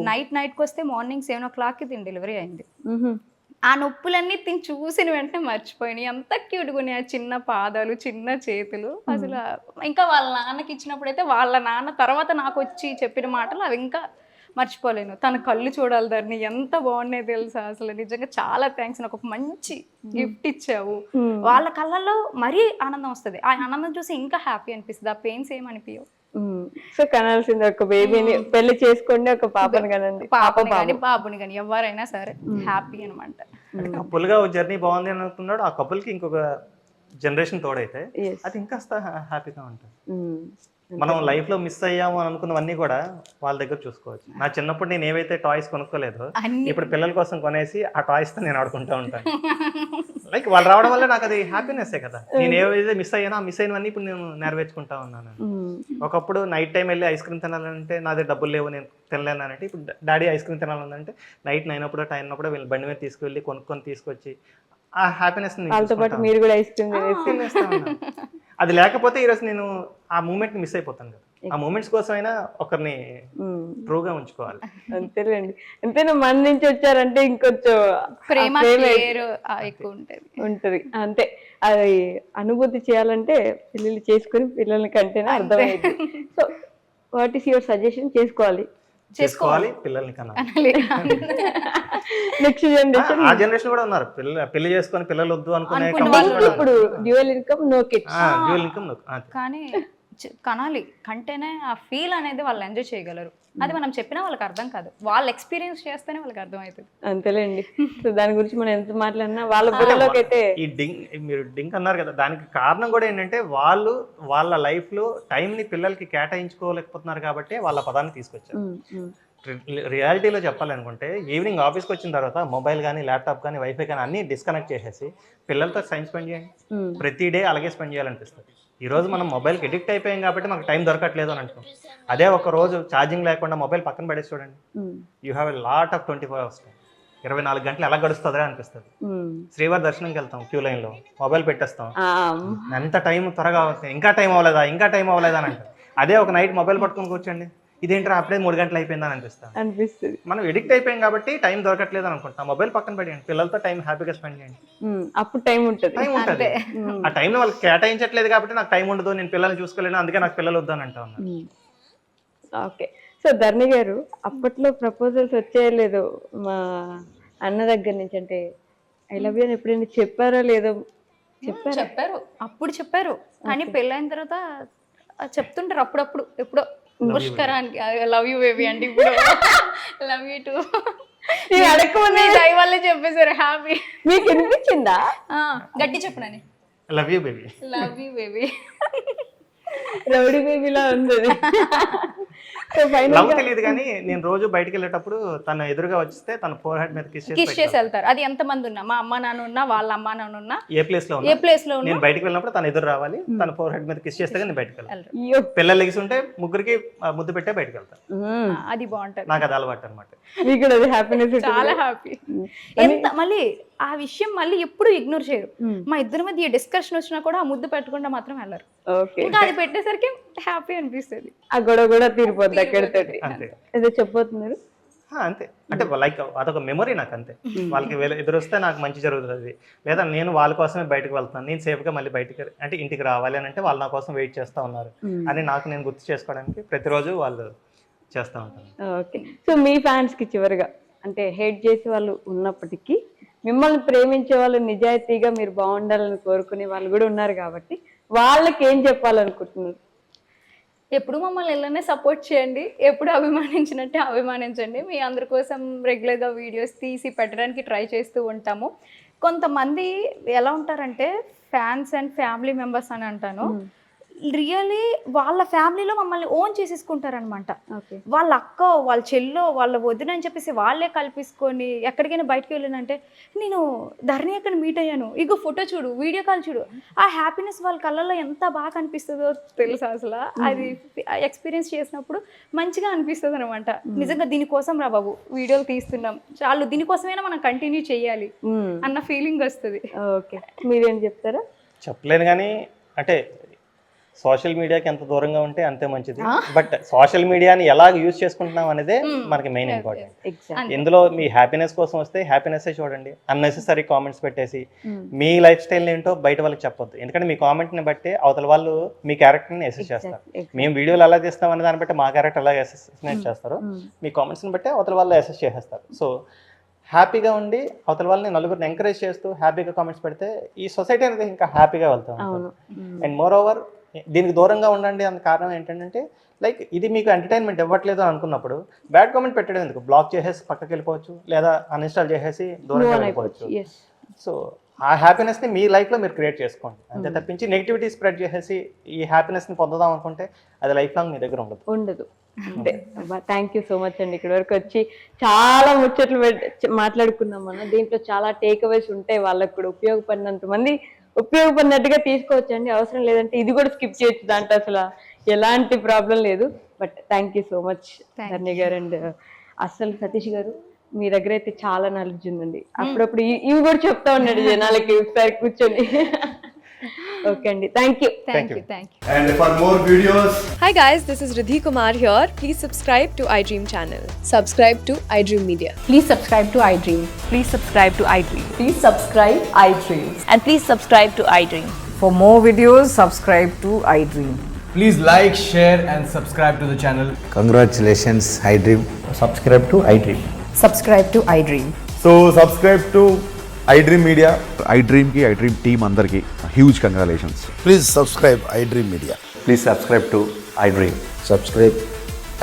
నైట్కి వస్తే మార్నింగ్ 7 o'clock దీని డెలివరీ అయింది. ఆ నొప్పులన్నీ తిని చూసిన వెంటనే మర్చిపోయినాయి. ఎంత క్యూట్గా ఉన్నాయి ఆ చిన్న పాదాలు, చిన్న చేతులు. అసలు ఇంకా వాళ్ళ నాన్నకి ఇచ్చినప్పుడైతే వాళ్ళ నాన్న తర్వాత నాకు వచ్చి చెప్పిన మాటలు అవి ఇంకా మర్చిపోలేను. తన కళ్ళు చూడాలి ధరణి, ఎంత బాగున్నాయి తెలుసా. అసలు నిజంగా చాలా థ్యాంక్స్, నాకు ఒక మంచి గిఫ్ట్ ఇచ్చావు. వాళ్ళ కళ్ళల్లో మరీ ఆనందం వస్తుంది. ఆ ఆనందం చూసి ఇంకా హ్యాపీ అనిపిస్తుంది. ఆ పెయిన్స్ ఏమనిపించవు. సో కనాల్సింది ఒక బేబీని, పెళ్లి చేసుకోండి, ఒక పాపని కనండి. పాపని కానీ బాబుని కానీ ఎవరైనా సరే హ్యాపీ అనమాట. కపుల్గా జర్నీ బాగుంది అని అనుకున్నాడు, ఆ కపుల్కి ఇంకొక జనరేషన్ తోడైతే అది ఇంకా హ్యాపీగా ఉంటుంది. మనం లైఫ్ లో మిస్ అయ్యాము అని అనుకున్నవన్నీ కూడా వాళ్ళ దగ్గర చూసుకోవచ్చు. నా చిన్నప్పుడు నేను ఏవైతే టాయ్స్ కొనుక్కోలేదో ఇప్పుడు పిల్లల కోసం కొనేసి ఆ టాయ్స్ తో నేను ఆడుకుంటూ ఉంటాను. లైక్ వాళ్ళు రావడం వల్ల నాకు అది హ్యాపీనెస్ కదా. నేను ఏవైతే మిస్ అయ్యానో ఆ మిస్ అయినవన్నీ ఇప్పుడు నేను నెరవేర్చుకుంటా ఉన్నాను. ఒకప్పుడు నైట్ టైం వెళ్ళి ఐస్ క్రీమ్ తినాలంటే నా దగ్గర డబ్బులు లేవు, నేను తినలేనంటే ఇప్పుడు డాడీ ఐస్ క్రీమ్ తినాలంటే నైట్ 9 o'clock 10 o'clock వీళ్ళు బండి మీద తీసుకువెళ్ళి కొనుక్కొని తీసుకొచ్చి ఆ హ్యాపీనెస్ మీరు కూడా ఐస్ క్రీమ్ అది లేకపోతే ఈరోజు నేను ఆ మూమెంట్ మిస్ అయిపోతాను కదా. ఆ మూమెంట్స్ కోసమైనా ఒకరిని ట్రూగా ఉంచుకోవాలి. అంతేలేండి. ఎంతైనా మన నుంచి వచ్చారంటే ఇంకొంచెం ప్రేమ ఎక్కువ ఉంటది. అంతే, అది అనుభూతి చేయాలంటే పెళ్ళిళ్ళు చేసుకుని పిల్లల్ని కంటేనే అర్థమైంది. So what is your suggestion? చేసుకోవాలి పిల్లల్ని కనాలి. నెక్స్ట్ జనరేషన్, ఆ జనరేషన్ కూడా ఉన్నారు పెళ్లి చేసుకొని పిల్లలు వద్దు అనుకునే. ఇప్పుడు dual income no kids, dual income కానీ కనాలి కంటేనే ఆ ఫీల్ అనేది వాళ్ళు ఎంజాయ్ చేయగలరు. అది మనం చెప్పినా వాళ్ళకి అర్థం కాదు, వాళ్ళు ఎక్స్పీరియన్స్ చేస్తేనే వాళ్ళకి అర్థం అవుతుంది. అంతేలేండి. సో దాని గురించి మనం ఎంత మాట్లాడినా వాళ్ళ బుర్రలోకి అయితే ఈ మీరు డింక్ అన్నారు కదా, దానికి కారణం కూడా ఏంటంటే వాళ్ళు వాళ్ళ లైఫ్ లో టైం ని పిల్లలకి కేటాయించుకోలేకపోతున్నారు కాబట్టి వాళ్ళ పదాన్ని తీసుకొచ్చారు. రియాలిటీలో చెప్పాలనుకుంటే ఈవినింగ్ ఆఫీస్కి వచ్చిన తర్వాత మొబైల్ కానీ ల్యాప్టాప్ కానీ వైఫై కానీ అన్ని డిస్కనెక్ట్ చేసేసి పిల్లలతో టైం స్పెండ్ చేయండి. ప్రతి డే అలాగే స్పెండ్ చేయాలనిపిస్తుంది. ఈరోజు మనం మొబైల్కి ఎడిక్ట్ అయిపోయాం కాబట్టి మనకు టైం దొరకట్లేదు అని అంటాం. అదే ఒక రోజు ఛార్జింగ్ లేకుండా మొబైల్ పక్కన పడేసి చూడండి, you have a lot of 24 hours time. 24 గంటలు ఎలా గడుస్తుందా అనిపిస్తుంది. శ్రీవారి దర్శనంకి వెళ్తాం, క్యూ లైన్ లో మొబైల్ పెట్టేస్తాం, ఎంత టైం త్వరగా అవుతుంది, ఇంకా టైం అవ్వలేదా అని అంటారు. అదే ఒక నైట్ మొబైల్ పట్టుకొని కూర్చోండి, ఇదేంటో అప్పుడే 3 గంటలు అయిపోయిందని అనిపిస్తుంది. మనం ఎడిక్ట్ అయిపోయాం కాబట్టి టైం దొరకట్లేదు అని అనుకుంటాం. మొబైల్ పక్కన పెట్టండి, పిల్లలతో టైం హ్యాపీగా స్పెండ్ చేయండి. అప్పుడు టైం ఉంటుంది. ఆ టైంలో వాళ్ళకి కేటాయించట్లేదు కాబట్టి నాకు టైం ఉండదు, నేను పిల్లల్ని చూసుకోలేను, అందుకే నాకు పిల్లలు వద్దని అంటా ఉన్నారు. ఓకే. సో ధరణి గారు, అప్పట్లో ప్రపోజల్స్ వచ్చేయలేదు మా అన్న దగ్గర నుంచి, అంటే ఐ లవ్ యూ అని ఎప్పుడైనా చెప్పారో లేదో? చెప్పారు, అప్పుడు చెప్పారు. కానీ పెళ్ళైన తర్వాత చెప్తుంటారు అప్పుడప్పుడు, ఎప్పుడో పుష్కరానికి లవ్ యూ బేబీ అంటే ఇప్పుడు లవ్ యూ టూ అడగకుండా దయ వల్లే చెప్పేశారు. హ్యాపీ. మీకు అనిపించిందా? గట్టి చెప్పనని love you baby, love you baby, rowdy బేబీలా ఉంది. లవ్ తెలియదు కానీ నేను రోజు బయటకు వెళ్ళేటప్పుడు తన ఎదురుగా వచ్చిస్తే తన ఫోర్ హెడ్ మీద కిస్ చేసి వెళ్తారు. అది ఎంత మంది ఉన్నా, మా అమ్మ నాన్న ఉన్నా, వాళ్ళ అమ్మ నాన్న ఉన్నా, ఏ ప్లేస్ లో నేను బయటకు వెళ్ళినప్పుడు తన ఎదురు రావాలి, తన ఫోర్ హెడ్ మీద కిస్ చేస్తే నేను బయటకు వెళ్ళాలి. పిల్లలు లెగిసి ఉంటే ముగ్గురికి ముద్దు పెట్టే బయటకు వెళ్తాను. అది బాగుంటది, నాకు అది అలవాటు అనమాట. చాలా హ్యాపీ. ఎంత మళ్ళీ ఆ విషయం మళ్ళీ ఎప్పుడు ఇగ్నోర్ చేయరు. మా ఇద్దరి మధ్య డిస్కషన్ వచ్చినా కూడా ఆ ముద్దు పెట్టకుండా మాత్రం వెళ్ళరు. ఇంకా అది పెట్టేసరికి హ్యాపీ అనిపిస్తుంది. ఆ గొడవ కూడా తీరిపోద్ది అక్కడితో. ఏదో చెప్పబోతున్నారు. అంతే, అంటే లైక్ అదొక మెమొరీ నాకు. అంతే, వాళ్ళకి ఎదురొస్తే నాకు మంచి జరుగుతుంది, లేదా నేను వాళ్ళ కోసమే బయటకు వెళ్తాను, నేను సేఫ్గా మళ్ళీ బయటకి అంటే ఇంటికి రావాలి అని అంటే వాళ్ళు నా కోసం వెయిట్ చేస్తూ ఉన్నారు అని నాకు నేను గుర్తు చేసుకోవడానికి ప్రతిరోజు వాళ్ళు చేస్తూ ఉంటాను. ఓకే. సో మీ ఫ్యాన్స్కి చివరిగా, అంటే హేట్ చేసే వాళ్ళు ఉన్నప్పటికీ మిమ్మల్ని ప్రేమించే వాళ్ళు, నిజాయితీగా మీరు బాగుండాలని కోరుకునే వాళ్ళు కూడా ఉన్నారు కాబట్టి వాళ్ళకి ఏం చెప్పాలనుకుంటున్నారు? ఎప్పుడు మమ్మల్ని ఇలానే సపోర్ట్ చేయండి, ఎప్పుడు అభిమానించినట్టే అభిమానించండి. మీ అందరి కోసం రెగ్యులర్గా వీడియోస్ తీసి పెట్టడానికి ట్రై చేస్తూ ఉంటాము. కొంతమంది ఎలా ఉంటారంటే ఫ్యాన్స్ అండ్ ఫ్యామిలీ మెంబర్స్ అని అంటాను, రియలీ వాళ్ళ ఫ్యామిలీలో మమ్మల్ని ఓన్ చేసేసుకుంటారనమాట. వాళ్ళ అక్క, వాళ్ళ చెల్లో, వాళ్ళ వదిన అని చెప్పేసి వాళ్ళే కల్పించుకొని ఎక్కడికైనా బయటకు వెళ్ళినంటే నేను ధరణి అక్కడ మీట్ అయ్యాను, ఇగో ఫోటో చూడు, వీడియో కాల్ చూడు, ఆ హ్యాపీనెస్ వాళ్ళ కళ్ళల్లో ఎంత బాగా అనిపిస్తుందో తెలుసా. అసలు అది ఎక్స్పీరియన్స్ చేసినప్పుడు మంచిగా అనిపిస్తుంది అనమాట. నిజంగా దీనికోసం రా బాబు వీడియోలు తీస్తున్నాం, చాలు దీనికోసమైనా మనం కంటిన్యూ చేయాలి అన్న ఫీలింగ్ వస్తుంది. ఓకే, మీరేం చెప్తారా? చెప్పలేను కానీ అంటే సోషల్ మీడియాకి ఎంత దూరంగా ఉంటే అంతే మంచిది. బట్ సోషల్ మీడియాని ఎలా యూజ్ చేసుకుంటున్నాం అనేదే మనకి మెయిన్ ఇంపార్టెంట్. ఇందులో మీ హ్యాపీనెస్ కోసం వస్తే హ్యాపీనెస్ చూడండి, అన్నెసెసరీ కామెంట్స్ పెట్టేసి మీ లైఫ్ స్టైల్ ఏంటో బయట వాళ్ళకి చెప్పొద్దు. ఎందుకంటే మీ కామెంట్ని బట్టి అవతల వాళ్ళు మీ క్యారెక్టర్ని అసెస్ చేస్తారు. మేము వీడియోలు ఎలా తీస్తాం అనే దాన్ని బట్టి మా క్యారెక్టర్ ఎలా అసెసినేట్ చేస్తారు, మీ కామెంట్స్ని బట్టి అవతల వాళ్ళు అసెస్ చేసేస్తారు. సో హ్యాపీగా ఉండి అవతల వాళ్ళని నలుగురిని ఎంకరేజ్ చేస్తూ హ్యాపీగా కామెంట్స్ పెడితే ఈ సొసైటీ అనేది ఇంకా హ్యాపీగా వెళ్తాం. అండ్ మోర్ ఓవర్ దీనికి దూరంగా ఉండండి అన్న కారణం ఏంటంటే లైక్ ఇది మీకు ఎంటర్టైన్మెంట్ ఇవ్వట్లేదు అనుకున్నప్పుడు బ్యాడ్ కామెంట్ పెట్టడం ఎందుకు, బ్లాక్ చేసేసి పక్కకి వెళ్ళిపోవచ్చు, లేదా అన్ఇన్స్టాల్ చేసేసి దూరంగా వెళ్ళిపోవచ్చు. సో ఆ హ్యాపీనెస్ని మీ లైఫ్లో మీరు క్రియేట్ చేసుకోండి, అంతే తప్పించి నెగిటివిటీ స్ప్రెడ్ చేసేసి ఈ హ్యాపీనెస్ని పొందుదాం అనుకుంటే అది లైఫ్ లాంగ్ మీ దగ్గర ఉండదు. అంటే థ్యాంక్ యూ సో మచ్ అండి. ఇక్కడ వరకు వచ్చి చాలా ముచ్చట్లు మాట్లాడుకున్నాం మనం. దీంట్లో చాలా టేక్ అవేస్ ఉంటాయి, వాళ్ళకు కూడా ఉపయోగపడినట్టుగా తీసుకోవచ్చు అండి. అవసరం లేదంటే ఇది కూడా స్కిప్ చేయొచ్చు, దాంట్లో అసలు ఎలాంటి ప్రాబ్లం లేదు. But thank you so much Dhanya garu. And అసలు సతీష్ గారు మీ దగ్గర అయితే చాలా నాలెడ్జ్ ఉందండి. అప్పుడప్పుడు ఇవి కూడా చెప్తా ఉన్నాడు జనాలకి ఒకసారి కూర్చొని. ఓకే అండి, thank you. And for more videos, Hi guys, this is Ridhi Kumar here. Please subscribe to iDream channel. Subscribe to iDream Media. Please subscribe to iDream. Please subscribe to iDream. Please subscribe iDream. And please subscribe to iDream. For more videos, subscribe to iDream. please like, share and subscribe to the channel. Congratulations, iDream. Subscribe to iDream. Subscribe to iDream. So subscribe to iDream Media. iDream team andarki huge congratulations. Please subscribe iDream Media. Please subscribe to iDream. Subscribe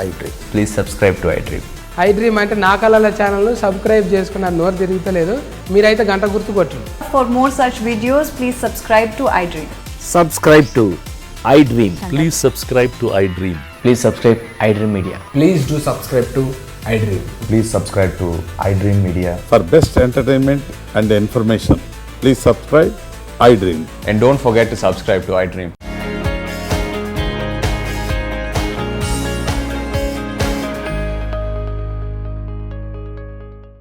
iDream. Please subscribe to iDream. iDream అంటే నా కళల channel subscribe చేసుకున్న నోరు తిరుగుతలేదు, మీరైతే గంట గుర్తు కొట్టండి. For more such videos, please subscribe to iDream. Subscribe to iDream. Please subscribe to iDream. Please subscribe iDream Media. Please do subscribe to iDream. Please subscribe to iDream Media. For best entertainment and information, please subscribe iDream. And don't forget to subscribe to iDream.